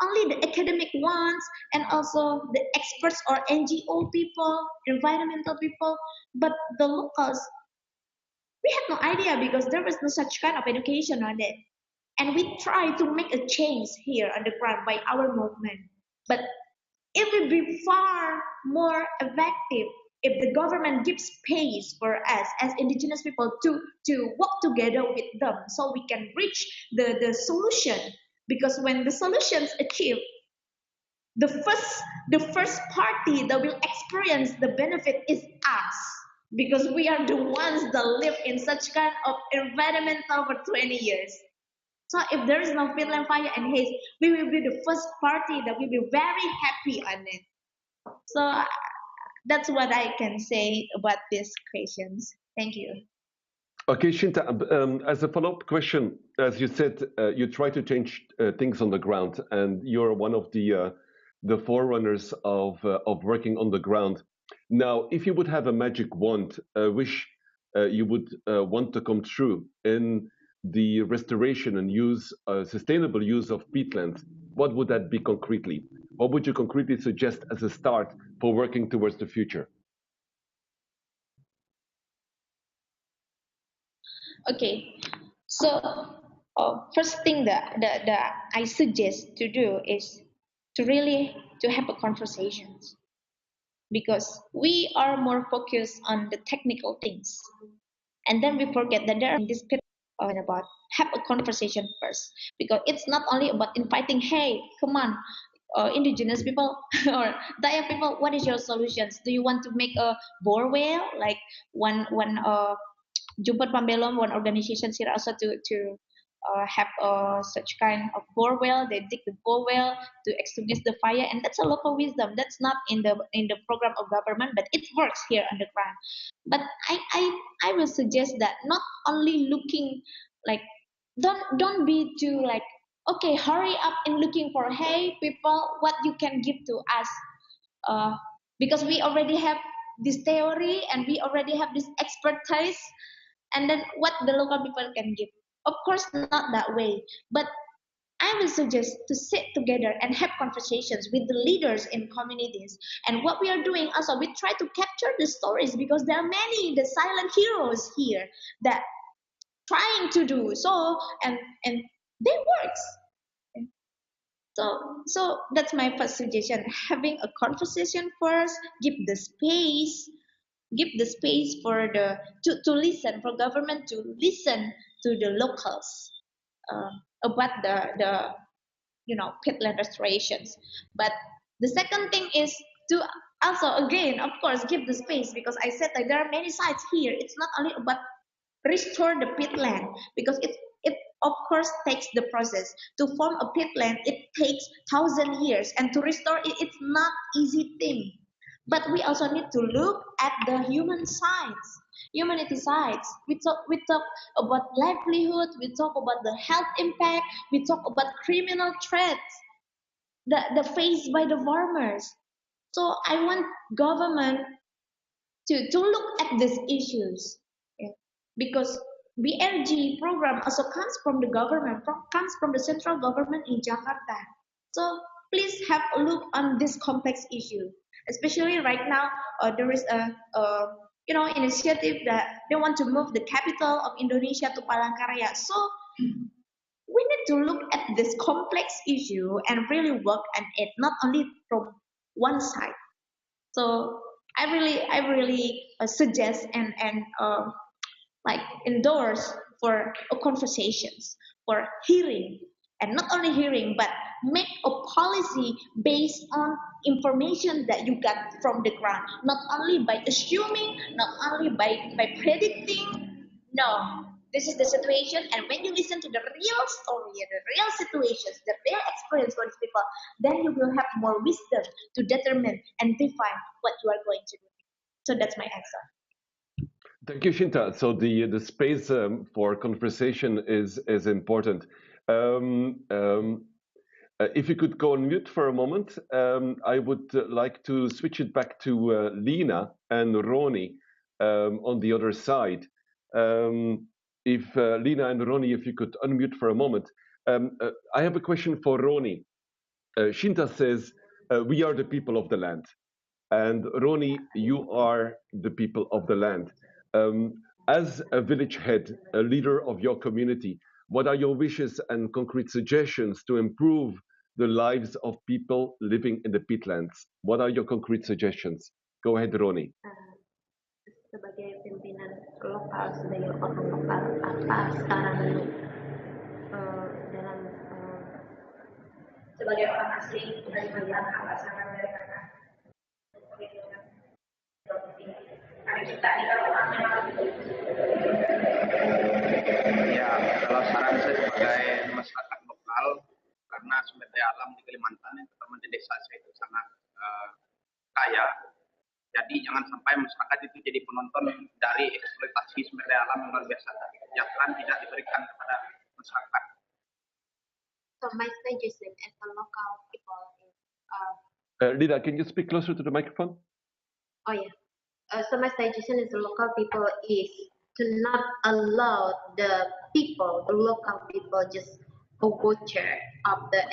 Only the academic ones and also the experts or NGO people, environmental people, but the locals, we had no idea because there was no such kind of education on it. And we try to make a change here on the ground by our movement. But it will be far more effective if the government gives space for us as indigenous people to work together with them so we can reach the solution. Because when the solutions achieved, the first party that will experience the benefit is us, because we are the ones that live in such kind of environment for 20 years. So if there is no Peatland fire and haze, we will be the first party that will be very happy on it. So that's what I can say about these questions. Thank you. Okay, Shinta, as a follow-up question, as you said, you try to change things on the ground, and you're one of the forerunners of working on the ground. Now, if you would have a magic wand, which you would want to come true in the restoration and sustainable use of peatlands, what would that be concretely? What would you concretely suggest as a start for working towards the future? Okay, so first thing that I suggest to do is to really have a conversations, because we are more focused on the technical things, and then we forget that there are this about have a conversation first, because it's not only about inviting, hey, come on, indigenous people or Dayak people, what is your solutions? Do you want to make a bore whale like one Jumper Pambelon, one organization here also to have such kind of bore well. They dig the bore well to extinguish the fire, and that's a local wisdom. That's not in the program of government, but it works here on the ground. But I will suggest that not only looking like don't be too like, okay, hurry up in looking for, hey people, what you can give to us, because we already have this theory and we already have this expertise, and then what the local people can give. Of course, not that way, but I will suggest to sit together and have conversations with the leaders in communities. And what we are doing also, we try to capture the stories, because there are many, the silent heroes here that trying to do so, and they works. So that's my first suggestion, having a conversation first, give the space for to listen, for government to listen to the locals about the peatland restorations. But the second thing is to also, again, of course, give the space, because I said that there are many sites here. It's not only about restore the peatland, because it of course takes the process to form a peatland. It takes 1,000 years, and to restore it, it's not easy thing. But we also need to look at the humanity sides. We talk about livelihood, we talk about the health impact, we talk about criminal threats that faced by the farmers. So I want government to look at these issues, because BRG program also comes from the government, comes from the central government in Jakarta. So please have a look on this complex issue. Especially right now, there is a initiative that they want to move the capital of Indonesia to Palangkaraya. So we need to look at this complex issue and really work on it, not only from one side. So I really suggest and like endorse for conversations, for hearing, and not only hearing, but make a policy based on information that you got from the ground, not only by assuming, not only by predicting. No, This is the situation, and when you listen to the real story, the real situations, the real experience for these people, then you will have more wisdom to determine and define what you are going to do. So that's my answer. Thank you, Shinta. So the space for conversation is important. If you could go on mute for a moment, I would like to switch it back to Lina and Roni on the other side. If Lina and Roni, if you could unmute for a moment. I have a question for Roni. Shinta says, we are the people of the land. And Roni, you are the people of the land. As a village head, a leader of your community, what are your wishes and concrete suggestions to improve the lives of people living in the peatlands? What are your concrete suggestions? Go ahead, Roni. Sebagai pimpinan lokal, sebagai orang lokal, apa sekarang dalam sebagai orang asing dari bagian apa saran dari mana? Ya, kalau saran saya sebagai masyarakat lokal, karena sumber daya alam di Kalimantan, terutama di desa saya itu sangat kaya. Jadi jangan sampai masyarakat itu jadi penonton dari eksploitasi sumber daya alam yang luar biasa. Tapi kesejahteraan tidak diberikan kepada masyarakat. So my suggestion as a local people is. Lida, can you speak closer to the microphone? Oh yeah. So my suggestion as a local people is to not allow the people, the local people, just a watcher of the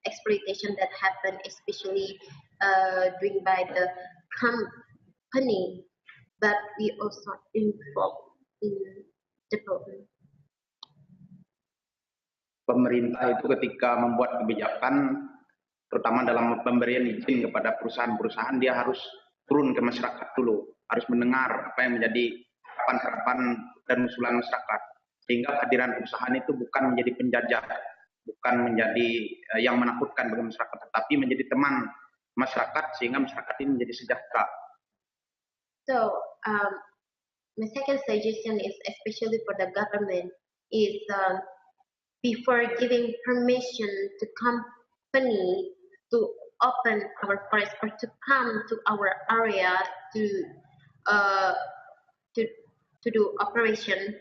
exploitation that happen, especially doing by the company that we also involved in development. Pemerintah itu ketika membuat kebijakan, terutama dalam pemberian izin kepada perusahaan-perusahaan, dia harus turun ke masyarakat dulu, harus mendengar apa yang menjadi harapan-harapan dan usulan masyarakat. Sehingga kehadiran perusahaan itu bukan menjadi penjajah, bukan menjadi yang menakutkan bagi masyarakat, tetapi menjadi teman masyarakat sehingga masyarakat ini menjadi sejahtera. So, my second suggestion is especially for the government is before giving permission to company to open our forest or to come to our area to do operation.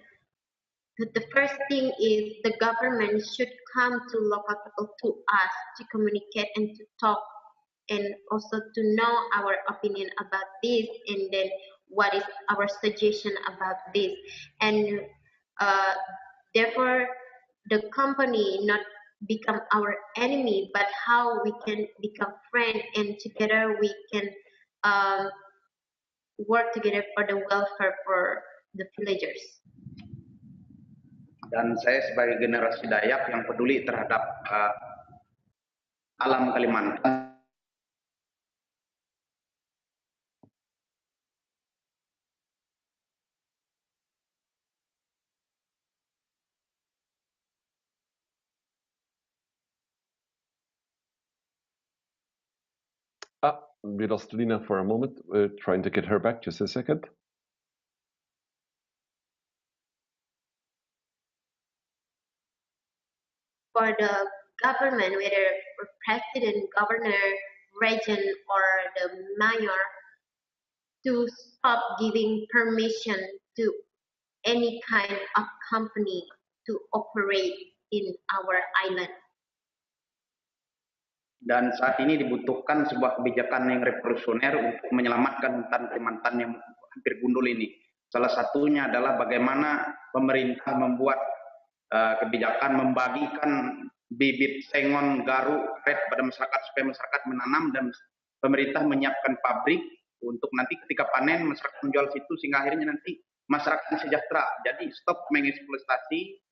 The first thing is the government should come to local people, to us, to communicate and to talk, and also to know our opinion about this, and then what is our suggestion about this. And therefore, the company not become our enemy, but how we can become friends, and together we can work together for the welfare for the villagers. Dan saya sebagai generasi Dayak yang peduli terhadap alam Kalimantan. We lost Lina for a moment. We're trying to get her back. Just a second. For the government, whether president, governor, region, or the mayor, to stop giving permission to any kind of company to operate in our island. Dan saat ini dibutuhkan sebuah kebijakan yang revolusioner untuk menyelamatkan hutan Kalimantan yang hampir gundul ini. Salah satunya adalah bagaimana pemerintah membuat kebijakan membagikan bibit sengon, garu, karet kepada masyarakat supaya masyarakat menanam, dan pemerintah menyiapkan pabrik untuk nanti ketika panen masyarakat menjual situ sehingga akhirnya nanti masyarakat sejahtera. Jadi stop mengeksploitasi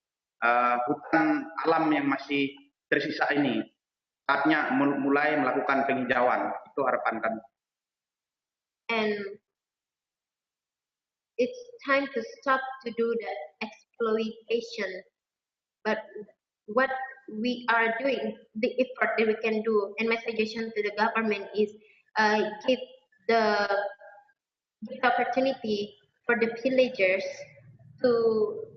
hutan alam yang masih tersisa ini. Saatnya mulai melakukan penghijauan, itu harapan kami. And it's time to stop to do the exploitation. But what we are doing, the effort that we can do, and my suggestion to the government is give the opportunity for the villagers to to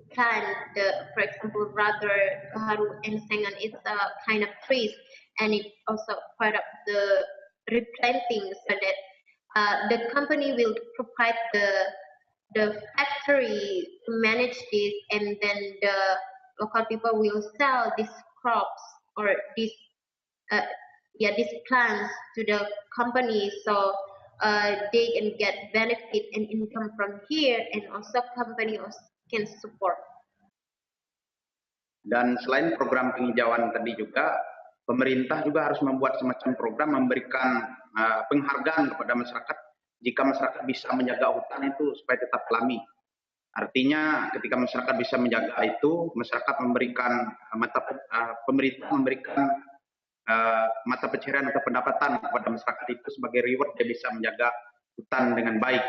plant for example, rubber, gaharu, and sengan is a kind of trees, and it's also part of the replanting, so that the company will provide the factory to manage this, and then the local people will sell these crops or these these plants to the company, so they can get benefit and income from here, and also company also can support. Dan selain program penghijauan tadi juga, pemerintah juga harus membuat semacam program memberikan penghargaan kepada masyarakat jika masyarakat bisa menjaga hutan itu supaya tetap alami. Artinya ketika masyarakat bisa menjaga itu, masyarakat memberikan pemerintah memberikan mata pencaharian atau pendapatan kepada masyarakat itu sebagai reward dia bisa menjaga hutan dengan baik.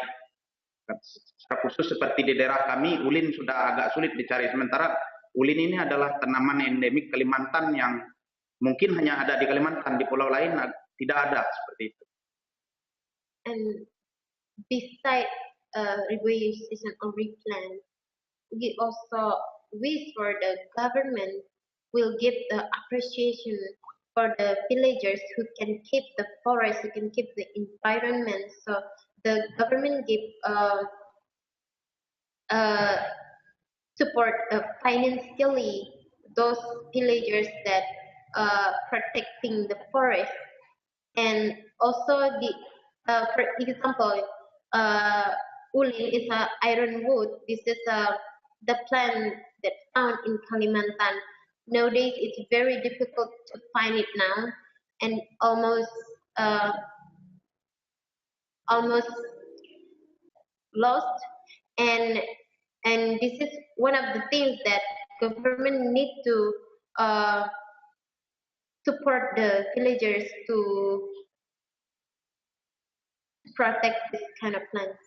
Secara khusus seperti di daerah kami, ulin sudah agak sulit dicari, sementara ulin ini adalah tanaman endemik Kalimantan yang mungkin hanya ada di Kalimantan, di pulau lain tidak ada seperti itu. And besides revegetation or replant, we also wish for the government will give the appreciation for the villagers who can keep the forest, who can keep the environment. So the government give support financially those villagers that protecting the forest, and also the for example, ulin is a ironwood. This is the plant that found in Kalimantan. Nowadays, it's very difficult to find it now, and almost lost. And this is one of the things that government need to support the villagers to protect this kind of plants.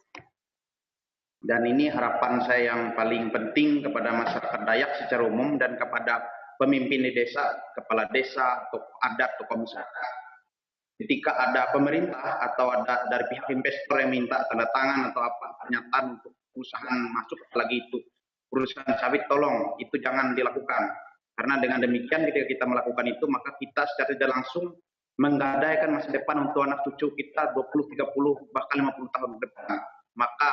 Dan ini harapan saya yang paling penting kepada masyarakat Dayak secara umum dan kepada pemimpin di desa, kepala desa, tokoh adat, tokoh masyarakat. Ketika ada pemerintah atau ada dari pihak investor yang minta tanda tangan atau apa pernyataan untuk perusahaan masuk, lagi itu perusahaan sawit, tolong itu jangan dilakukan. Karena dengan demikian ketika kita melakukan itu, maka kita secara tidak langsung menggadaikan masa depan untuk anak cucu kita 20, 30, bahkan 50 tahun ke depan. Maka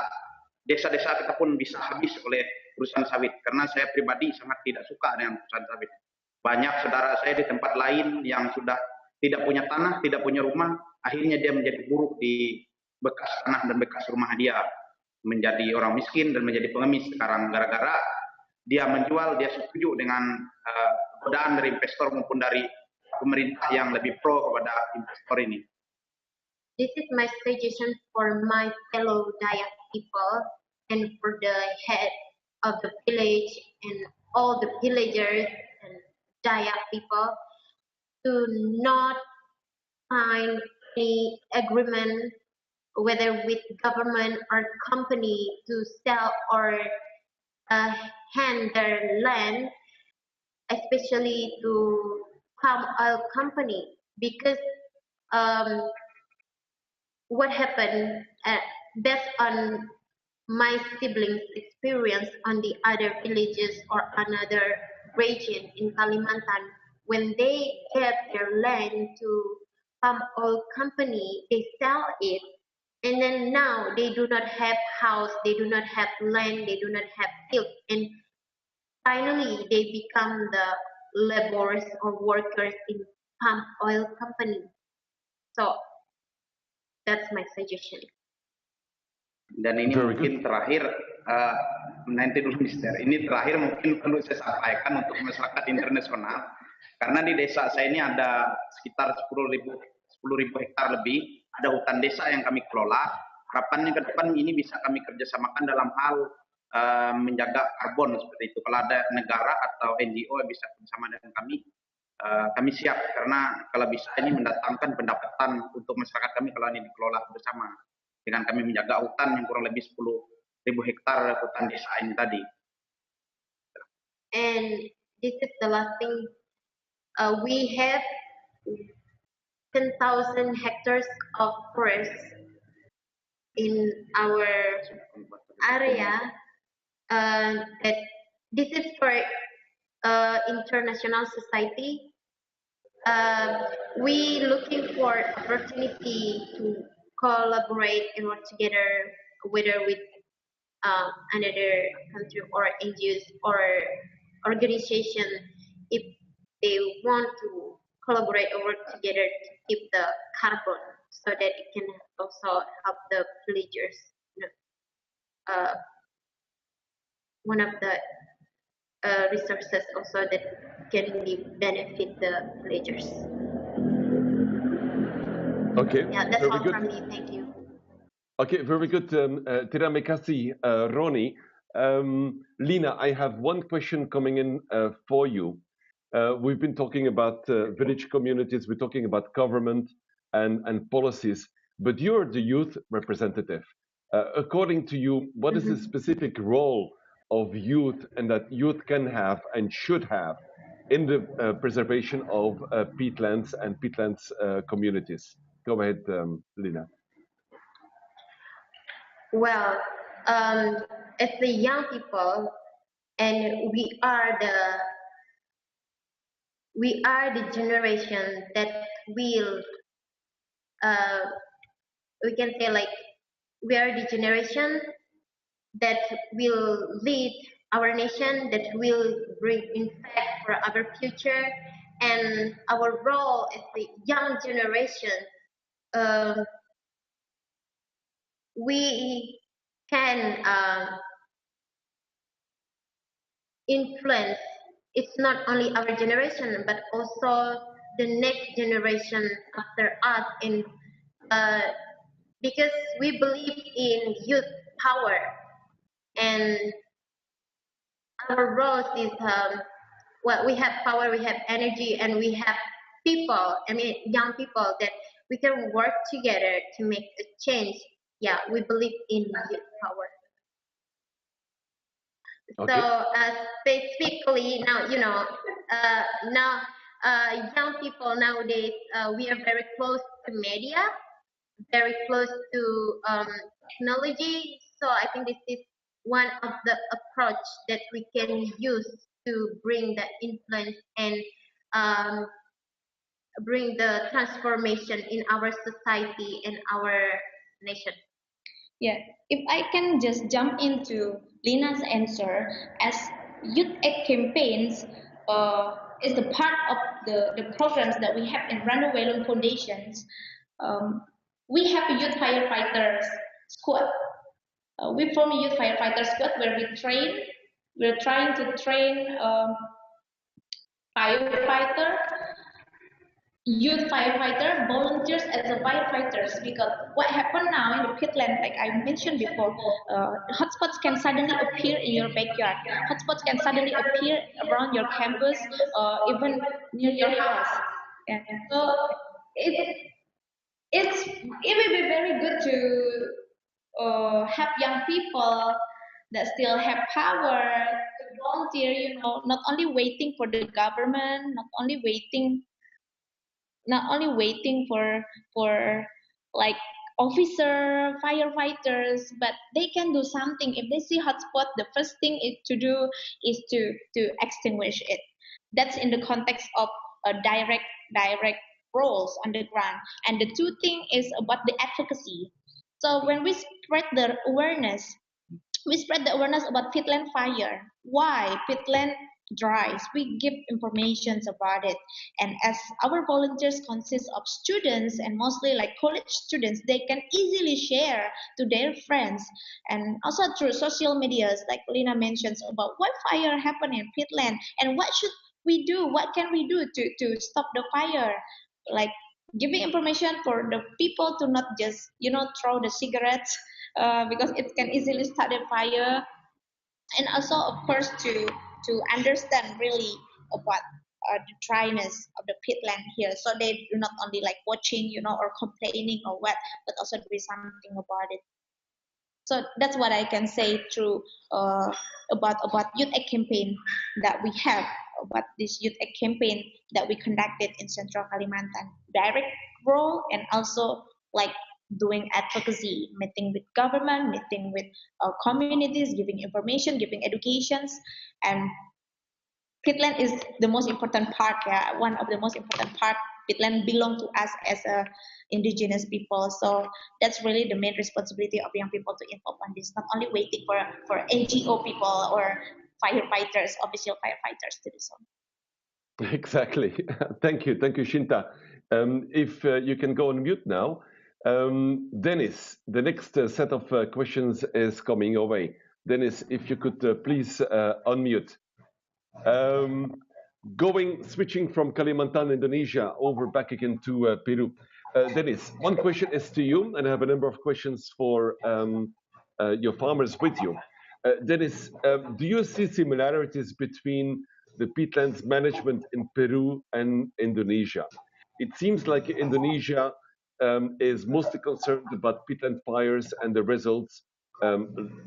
desa-desa kita pun bisa habis oleh perusahaan sawit. Karena saya pribadi sangat tidak suka dengan perusahaan sawit. Banyak saudara saya di tempat lain yang sudah tidak punya tanah, tidak punya rumah, akhirnya dia menjadi buruh di bekas tanah dan bekas rumah dia. Menjadi orang miskin dan menjadi pengemis sekarang gara-gara dia menjual, dia setuju dengan godaan dari investor maupun dari pemerintah yang lebih pro kepada investor ini. This is my suggestion for my fellow Dayak people and for the head of the village and all the villagers and Dayak people to not sign any agreement whether with government or company to sell or hand their land, especially to palm oil company, because what happened based on my siblings' experience on the other villages or another region in Kalimantan, when they get their land to palm oil company, they sell it, and then now they do not have house, they do not have land, they do not have field, and finally they become the laborers or workers in palm oil company. So that's my suggestion. Dan ini mungkin terakhir, nanti dulu Mister, ini terakhir mungkin perlu saya sampaikan untuk masyarakat internasional, karena di desa saya ini ada sekitar 10.000 hektar lebih, ada hutan desa yang kami kelola. Harapannya ke depan ini bisa kami kerjasamakan dalam hal menjaga karbon seperti itu. Kalau ada negara atau NGO yang bisa bersama dengan kami siap, karena kalau bisa ini mendatangkan pendapatan untuk masyarakat kami kalau ini dikelola bersama dengan kami menjaga hutan yang kurang lebih 10.000 hektar hutan desa ini tadi. And this is the last thing. We have 10,000 hectares of forest in our area, that this is for international society. We looking for opportunity to collaborate and work together, whether with another country or NGOs or organization, if they want to collaborate or work together to keep the carbon, so that it can also help the villagers. One of the resources also that can really benefit the villagers. Okay, Yeah, that's very all good. from me. Thank you. Okay, very good. Terima kasih, Ronnie. Lina, I have one question coming in for you. We've been talking about village communities, we're talking about government and policies, but you're the youth representative. According to you, what is the specific role of youth and that youth can have and should have in the preservation of peatlands and peatlands communities? Go ahead, Lina. Well, as the young people, and we are the generation that will, we can say like, we are the generation that will lead our nation, that will bring impact for our future, and our role as the young generation, we can influence. It's not only our generation, but also the next generation after us, and because we believe in youth power, and our role is well, we have power, we have energy, and we have people, I mean young people, that we can work together to make a change. Yeah, we believe in youth power. Okay. So specifically now, now young people nowadays, we are very close to media, very close to technology. So I think this is one of the approach that we can use to bring the influence and bring the transformation in our society and our nation. Yeah, if I can just jump into Lina's answer, as youth aid campaigns is the part of the programs that we have in Ranu Velum Foundations. We have a youth firefighters squad. We form a youth firefighter squad where we're trying to train firefighter, youth firefighter, volunteers as a firefighters, because what happened now in the peatland, like I mentioned before, hotspots can suddenly appear in your backyard. Hotspots can suddenly appear around your campus, even near your house. And so it will be very good to have young people that still have power to volunteer, not only waiting for the government, not only waiting for like officer firefighters, but they can do something. If they see hotspot, the first thing to do is to extinguish it. That's in the context of direct roles on the ground. And the two thing is about the advocacy. So when we spread the awareness about peatland fire, why peatland dries, we give information about it. And as our volunteers consist of students and mostly like college students, they can easily share to their friends, and also through social medias, like Lina mentions about what fire happened in peatland and what should we do, what can we do to stop the fire, like giving information for the people to not just throw the cigarettes, because it can easily start a fire, and also of course to understand really about the dryness of the peatland here, so they do not only like watching or complaining or what, but also do something about it. So that's what I can say through about youth aid campaign that we have, about this youth aid campaign that we conducted in Central Kalimantan, direct role and also like doing advocacy, meeting with government, meeting with communities, giving information, giving educations, and Peatland is the most important part. Yeah, one of the most important part. Peatland belong to us as a indigenous people, so that's really the main responsibility of young people to involve on this. Not only waiting for NGO people or firefighters, official firefighters to do so. Exactly. Thank you, Shinta. If you can go on mute now, Dennis. The next set of questions is coming your way. Dennis, if you could please unmute. Switching from Kalimantan, Indonesia, over back again to Peru. Dennis, one question is to you, and I have a number of questions for your farmers with you. Dennis, do you see similarities between the peatlands management in Peru and Indonesia? It seems like Indonesia is mostly concerned about peatland fires and the results,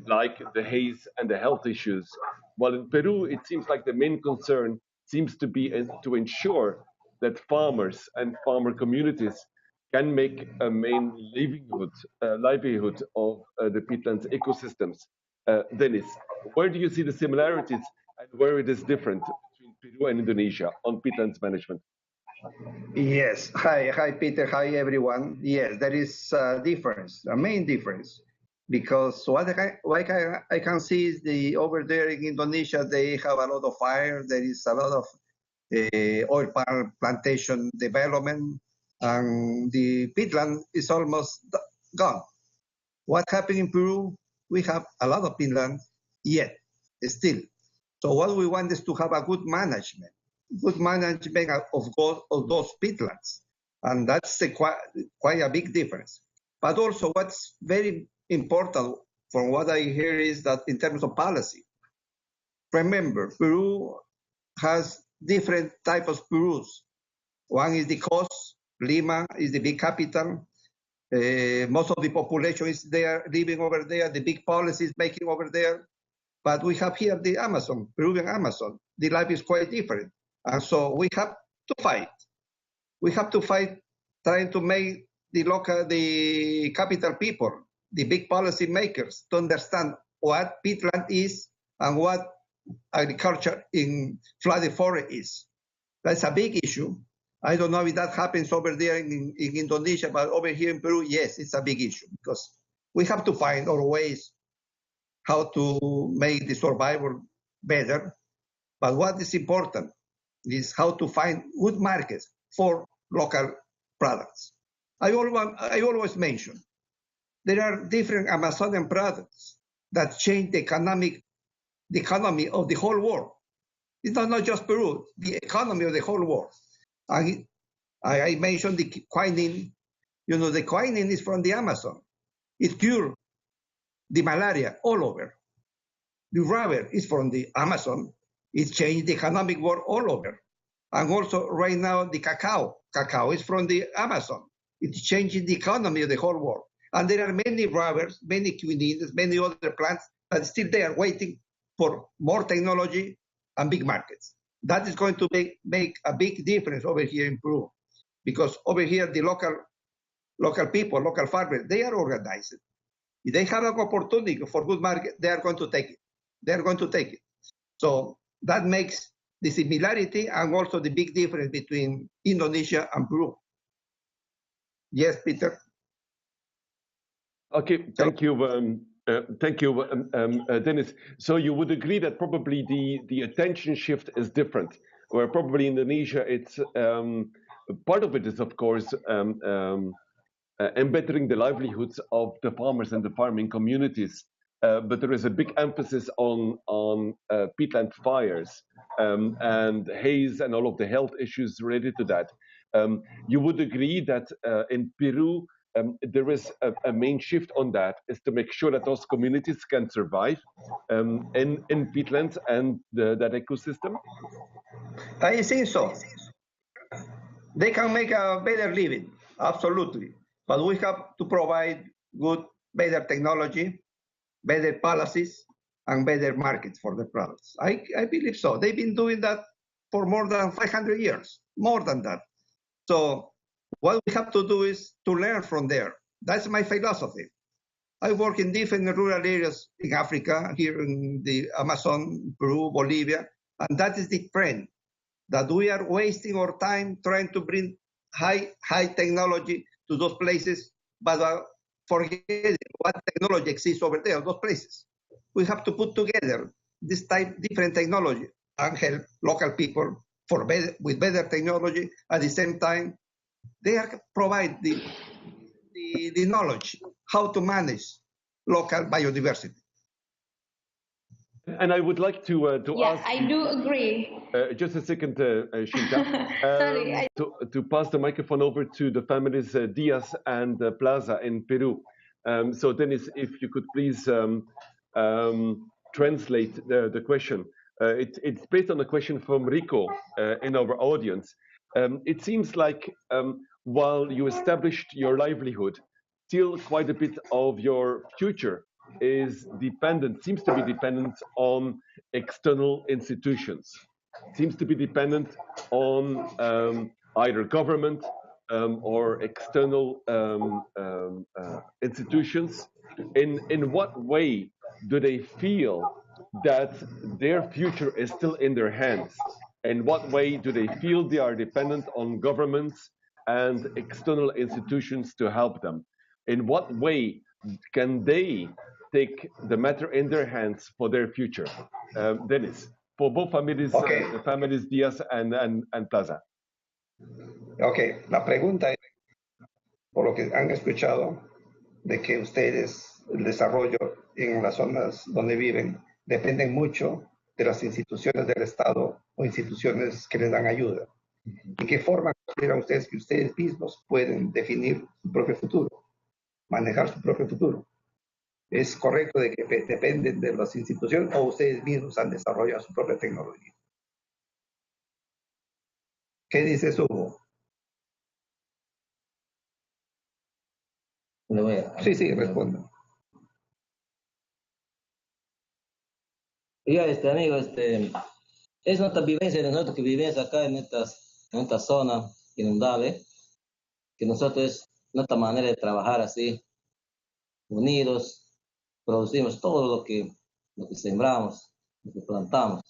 like the haze and the health issues. While in Peru, it seems like the main concern seems to be to ensure that farmers and farmer communities can make a main livelihood of the peatlands ecosystems. Dennis, where do you see the similarities and where it is different between Peru and Indonesia on peatlands management? Yes. Hi, Peter. Hi, everyone. Yes, there is a difference, a main difference, because what I can see is over there in Indonesia, they have a lot of fire. There is a lot of oil palm plantation development, and the peatland is almost gone. What happened in Peru? We have a lot of peatland yet, still. So what we want is to have a good management of those peatlands, and that's quite a big difference. But also, what's very important from what I hear is that in terms of policy, remember, Peru has different types of Perus. One is the coast. Lima is the big capital. Most of the population is there, living over there. The big policies making over there. But we have here the Amazon, Peruvian Amazon. The life is quite different. And so we have to fight. We have to fight trying to make the capital people, the big policy makers, to understand what peatland is and what agriculture in flooded forest is. That's a big issue. I don't know if that happens over there in Indonesia, but over here in Peru, yes, it's a big issue because we have to find our ways how to make the survival better. But what is important is how to find good markets for local products. I always mention there are different Amazonian products that change the economy of the whole world. It's not just Peru, the economy of the whole world. I mentioned the quinine. You know, the quinine is from the Amazon. It cures the malaria all over. The rubber is from the Amazon. It changed the economic world all over. And also right now, the cacao. Cacao is from the Amazon. It's changing the economy of the whole world. And there are many rubbers, many quinines, many other plants that are still there waiting for more technology and big markets. That is going to make a big difference over here in Peru. Because over here, the local people, local farmers, they are organized. If they have an opportunity for good market, they are going to take it. They are going to take it. So that makes the similarity and also the big difference between Indonesia and Peru. Yes, Peter? Okay, thank you. Dennis. So you would agree that probably the attention shift is different, where probably Indonesia, it's part of it is, of course, embedding the livelihoods of the farmers and the farming communities. But there is a big emphasis on peatland fires and haze and all of the health issues related to that. You would agree that in Peru, there is a main shift on that, is to make sure that those communities can survive in peatlands and that ecosystem? I think so. They can make a better living, absolutely. But we have to provide better technology, better policies, and better markets for the products. I believe so. They've been doing that for more than 500 years, more than that. So what we have to do is to learn from there. That's my philosophy. I work in different rural areas in Africa, here in the Amazon, Peru, Bolivia, and that is the trend, that we are wasting our time trying to bring high technology to those places, but forgetting what technology exists over there, those places. We have to put together this different technology and help local people with better technology. At the same time, they provide the knowledge how to manage local biodiversity. And I would like to ask. I do agree. Just a second, Shinta. Sorry. To pass the microphone over to the families Diaz and Plaza in Peru. So Dennis, if you could please translate the question. It's based on a question from Rico in our audience. It seems like while you established your livelihood, still quite a bit of your future seems to be dependent on external institutions, seems to be dependent on either government or external institutions. In what way do they feel that their future is still in their hands? In what way do they feel they are dependent on governments and external institutions to help them? In what way can they take the matter in their hands for their future? Dennis, for both families, okay. The families Diaz and Plaza. Ok, la pregunta es, por lo que han escuchado, de que ustedes, el desarrollo en las zonas donde viven, dependen mucho de las instituciones del Estado o instituciones que les dan ayuda. ¿De qué forma consideran ustedes que ustedes mismos pueden definir su propio futuro, manejar su propio futuro? ¿Es correcto de que dependen de las instituciones o ustedes mismos han desarrollado su propia tecnología? ¿Qué dices, Hugo? Sí, responda. Ya, amigo, es nuestra vivencia de nosotros que vivimos acá en esta zona inundable, que nosotros es nuestra manera de trabajar así, unidos, producimos todo lo que sembramos, lo que plantamos.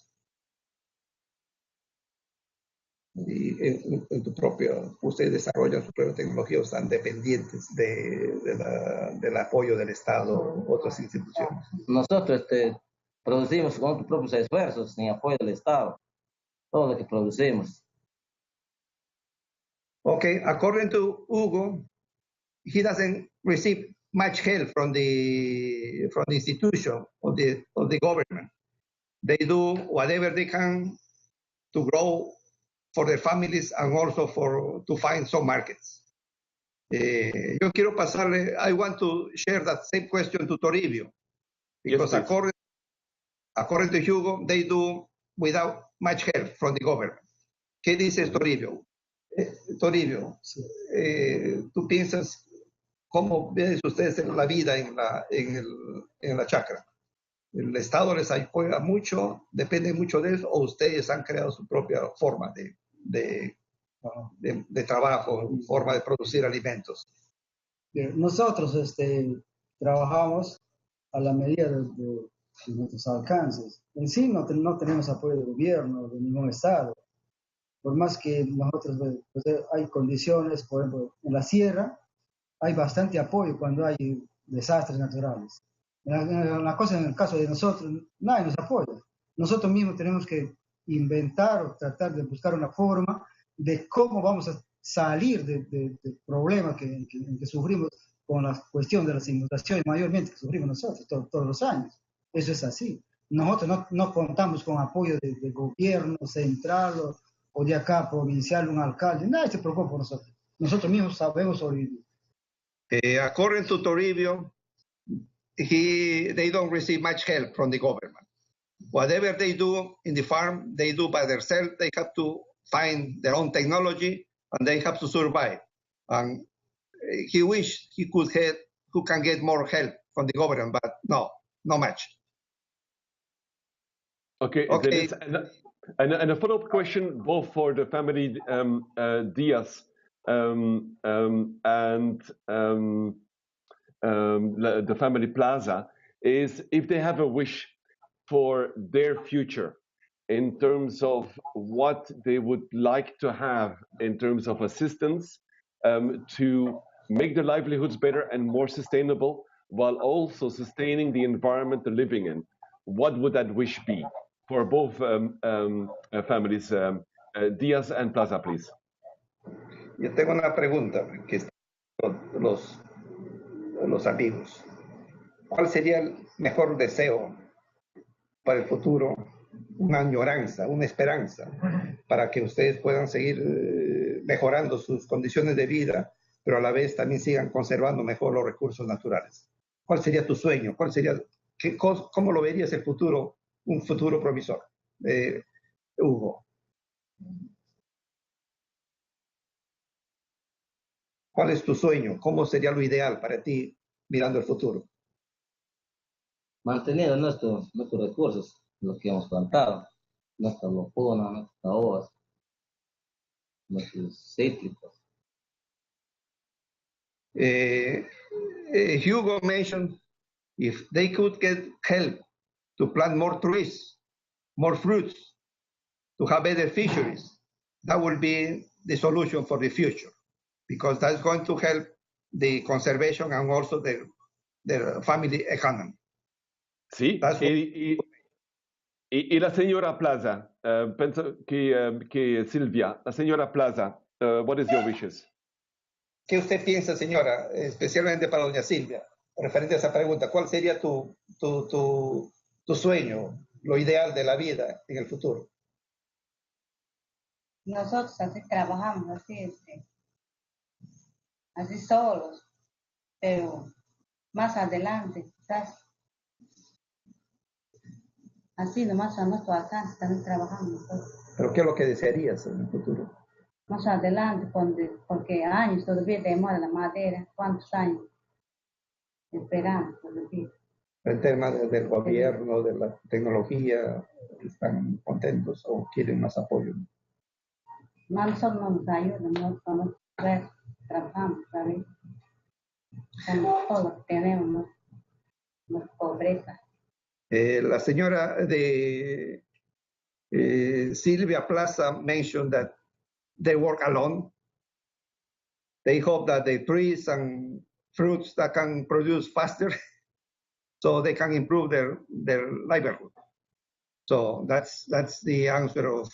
Y en tu propio, ustedes desarrollan su propia tecnología o están dependientes del apoyo del Estado o otras instituciones. Nosotros producimos con nuestros propios esfuerzos, sin apoyo del Estado, todo lo que producimos. Okay, according to Hugo, he doesn't receive much help from the institution or the government. They do whatever they can to grow for their families and also to find some markets. Yo quiero pasarle, I want to share that same question to Toribio, because yes, according to Hugo, they do without much help from the government. ¿Qué dices, Toribio? Toribio, ¿tú piensas cómo ven ustedes la vida en la chacra? ¿El Estado les apoya mucho, depende mucho de eso, o ustedes han creado su propia forma de trabajo, forma de producir alimentos? Nosotros trabajamos a la medida de nuestros alcances. En sí no tenemos apoyo del gobierno, de ningún Estado. Por más que nosotros, pues, hay condiciones, por ejemplo, en la sierra hay bastante apoyo cuando hay desastres naturales. En el caso de nosotros, nadie nos apoya. Nosotros mismos tenemos que inventar o tratar de buscar una forma de cómo vamos a salir del problema que sufrimos con la cuestión de las inundaciones, mayormente que sufrimos nosotros todos los años. Eso es así. Nosotros no contamos con apoyo del gobierno central o de acá provincial, un alcalde. Nadie se preocupa por nosotros. Nosotros mismos sabemos sobrevivir. According to Toribio, they don't receive much help from the government. Whatever they do in the farm, they do by themselves. They have to find their own technology and they have to survive. And he wished he can get more help from the government, but no much. Okay. And a follow-up question, both for the family Diaz and the family plaza, is if they have a wish for their future in terms of what they would like to have in terms of assistance to make their livelihoods better and more sustainable, while also sustaining the environment they're living in. What would that wish be for both families? Diaz and Plaza, please. Yo tengo una pregunta que los amigos. ¿Cuál sería el mejor deseo para el futuro? Una añoranza, una esperanza, para que ustedes puedan seguir mejorando sus condiciones de vida, pero a la vez también sigan conservando mejor los recursos naturales. ¿Cuál sería tu sueño? ¿Cómo lo verías el futuro, un futuro provisor? Hugo. ¿Cuál es tu sueño? ¿Cómo sería lo ideal para ti mirando el futuro? Manteniendo nuestros recursos, los que hemos plantado, nuestras locunas, nuestras uvas, nuestros cítricos. Hugo mentioned if they could get help to plant more trees, more fruits, to have better fisheries, that will be the solution for the future, because that's going to help the conservation and also the family economy. Sí, y la señora Plaza, penso que Silvia, la señora Plaza, what is your wishes? ¿Qué usted piensa, señora, especialmente para doña Silvia, referente a esa pregunta? ¿Cuál sería tu sueño, lo ideal de la vida en el futuro? Nosotros así trabajamos, así solos, pero más adelante, quizás, así nomás a nuestro alcance también trabajamos nosotros. ¿Pero qué es lo que desearías en el futuro? Más adelante, porque años todavía demora la madera, ¿cuántos años esperamos todavía? En temas del gobierno, de la tecnología, ¿están contentos o quieren más apoyo? Nosotros no nos ayudan, nosotros trabajamos, ¿sabes? Somos todos los que tenemos, ¿no? Pobreza. La señora de Silvia Plaza mentioned that they work alone. They hope that the trees and fruits that can produce faster so they can improve their livelihood. So that's the answer of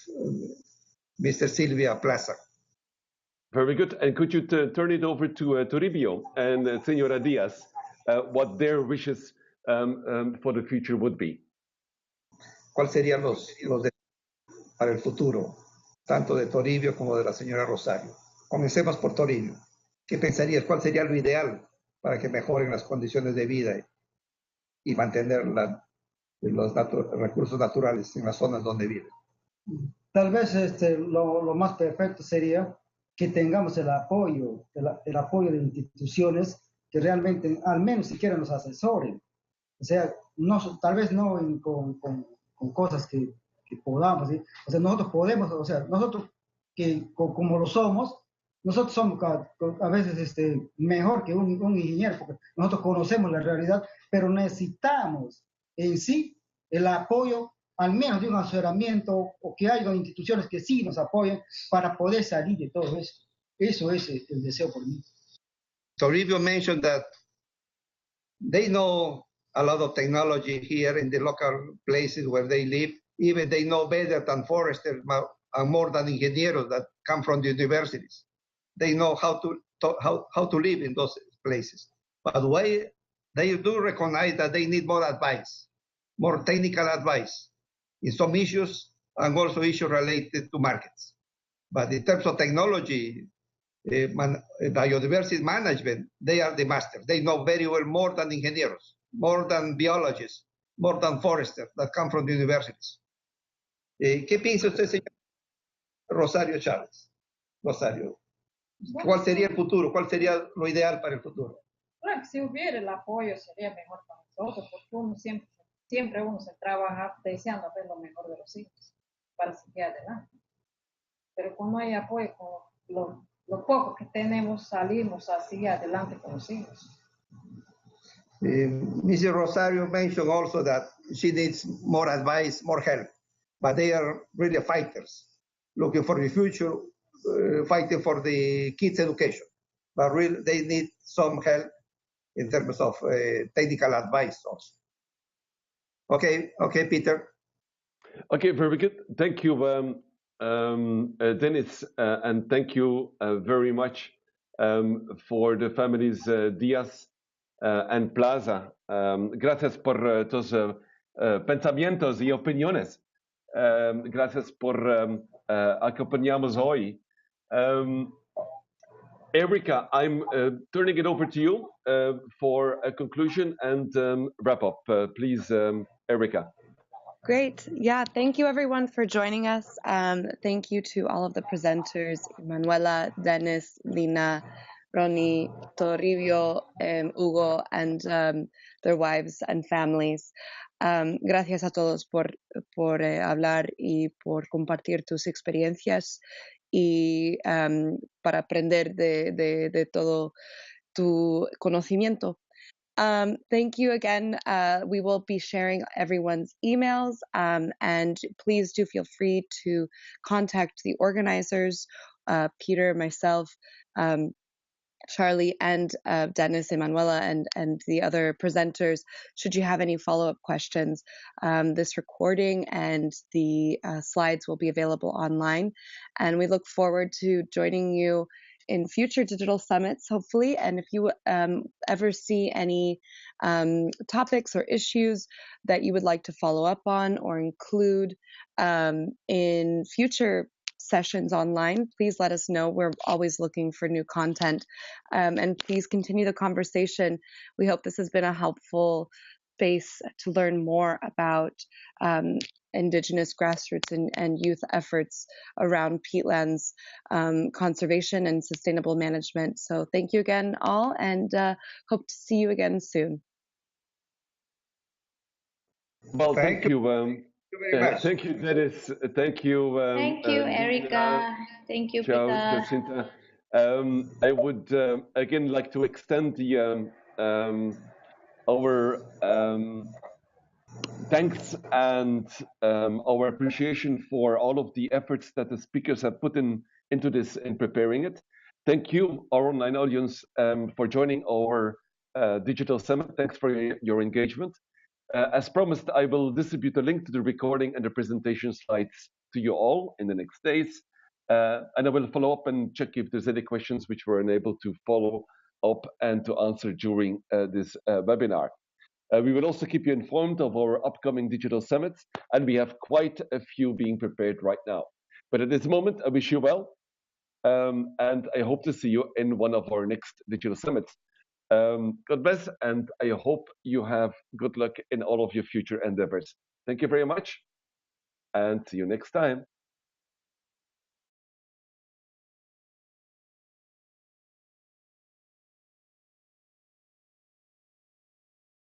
Mr. Silvia Plaza. Very good. And could you turn it over to Toribio and Señora Diaz, what their wishes for the future would be? ¿Cuál serían los para el futuro, tanto de Toribio como de la señora Rosario? Comencemos por Toribio. ¿Qué pensarías? ¿Cuál sería lo ideal para que mejoren las condiciones de vida y mantener los recursos naturales en las zonas donde viven? Tal vez lo más perfecto sería que tengamos el apoyo de instituciones que realmente, al menos siquiera nos asesoren. O sea, tal vez no con cosas que podamos, ¿sí? O sea, nosotros podemos, o sea, nosotros como lo somos, nosotros somos a veces mejor que un ingeniero, porque nosotros conocemos la realidad, pero necesitamos en sí el apoyo, al menos de un asesoramiento, o que haya instituciones que sí nos apoyen para poder salir de todo eso. Eso es el deseo por mí. Toribio mentioned that they know a lot of technology here in the local places where they live. Even they know better than foresters and more than engineers that come from the universities. They know how to live in those places. But they do recognize that they need more advice, more technical advice in some issues and also issues related to markets. But in terms of technology, biodiversity management, they are the masters. They know very well more than engineers, more than biologists, more than foresters that come from the universities. ¿Qué piensa usted, señor Rosario Chávez? Rosario, ¿cuál sería el futuro? ¿Cuál sería lo ideal para el futuro? Claro que si hubiera el apoyo sería mejor para nosotros, porque uno siempre uno se trabaja deseando ver lo mejor de los hijos para seguir adelante. Pero cuando hay apoyo, con lo poco que tenemos, salimos a seguir adelante con los hijos. Mrs. Rosario mentioned also that she needs more advice, more help, but they are really fighters, looking for the future, fighting for the kids' education. But really, they need some help in terms of technical advice also. Okay, Peter. Okay, very good. Thank you, Dennis, and thank you very much for the families Diaz and Plaza. Gracias por tus pensamientos y opiniones. Gracias por acompañarnos hoy. Erica, I'm turning it over to you for a conclusion and wrap up. Please, Erica. Great. Yeah, thank you everyone for joining us. Thank you to all of the presenters, Manuela, Dennis, Lina, Ronnie, Toribio, Hugo, and their wives and families. Gracias a todos por hablar y por compartir tus experiencias y para aprender de todo tu conocimiento. Thank you again. We will be sharing everyone's emails, and please do feel free to contact the organizers, Peter, myself, Charlie, and Dennis, Emanuela, and the other presenters, should you have any follow-up questions. This recording and the slides will be available online, and we look forward to joining you in future digital summits, hopefully. And if you ever see any topics or issues that you would like to follow up on or include in future sessions online, please let us know. We're always looking for new content. And please continue the conversation. We hope this has been a helpful space to learn more about indigenous grassroots and youth efforts around peatlands conservation and sustainable management. So thank you again all, and hope to see you again soon. Well, thank you. Very much. Thank you, Dennis. Thank you. Thank you, Erica. Thank you, Ciao, Peter. Jacinta. I would again like to extend the our thanks and our appreciation for all of the efforts that the speakers have put into this in preparing it. Thank you, our online audience, for joining our digital summit. Thanks for your engagement. As promised, I will distribute a link to the recording and the presentation slides to you all in the next days. And I will follow up and check if there's any questions which were unable to follow up and to answer during this webinar. We will also keep you informed of our upcoming digital summits, and we have quite a few being prepared right now. But at this moment, I wish you well, and I hope to see you in one of our next digital summits. God bless, and I hope you have good luck in all of your future endeavors. Thank you very much, and see you next time.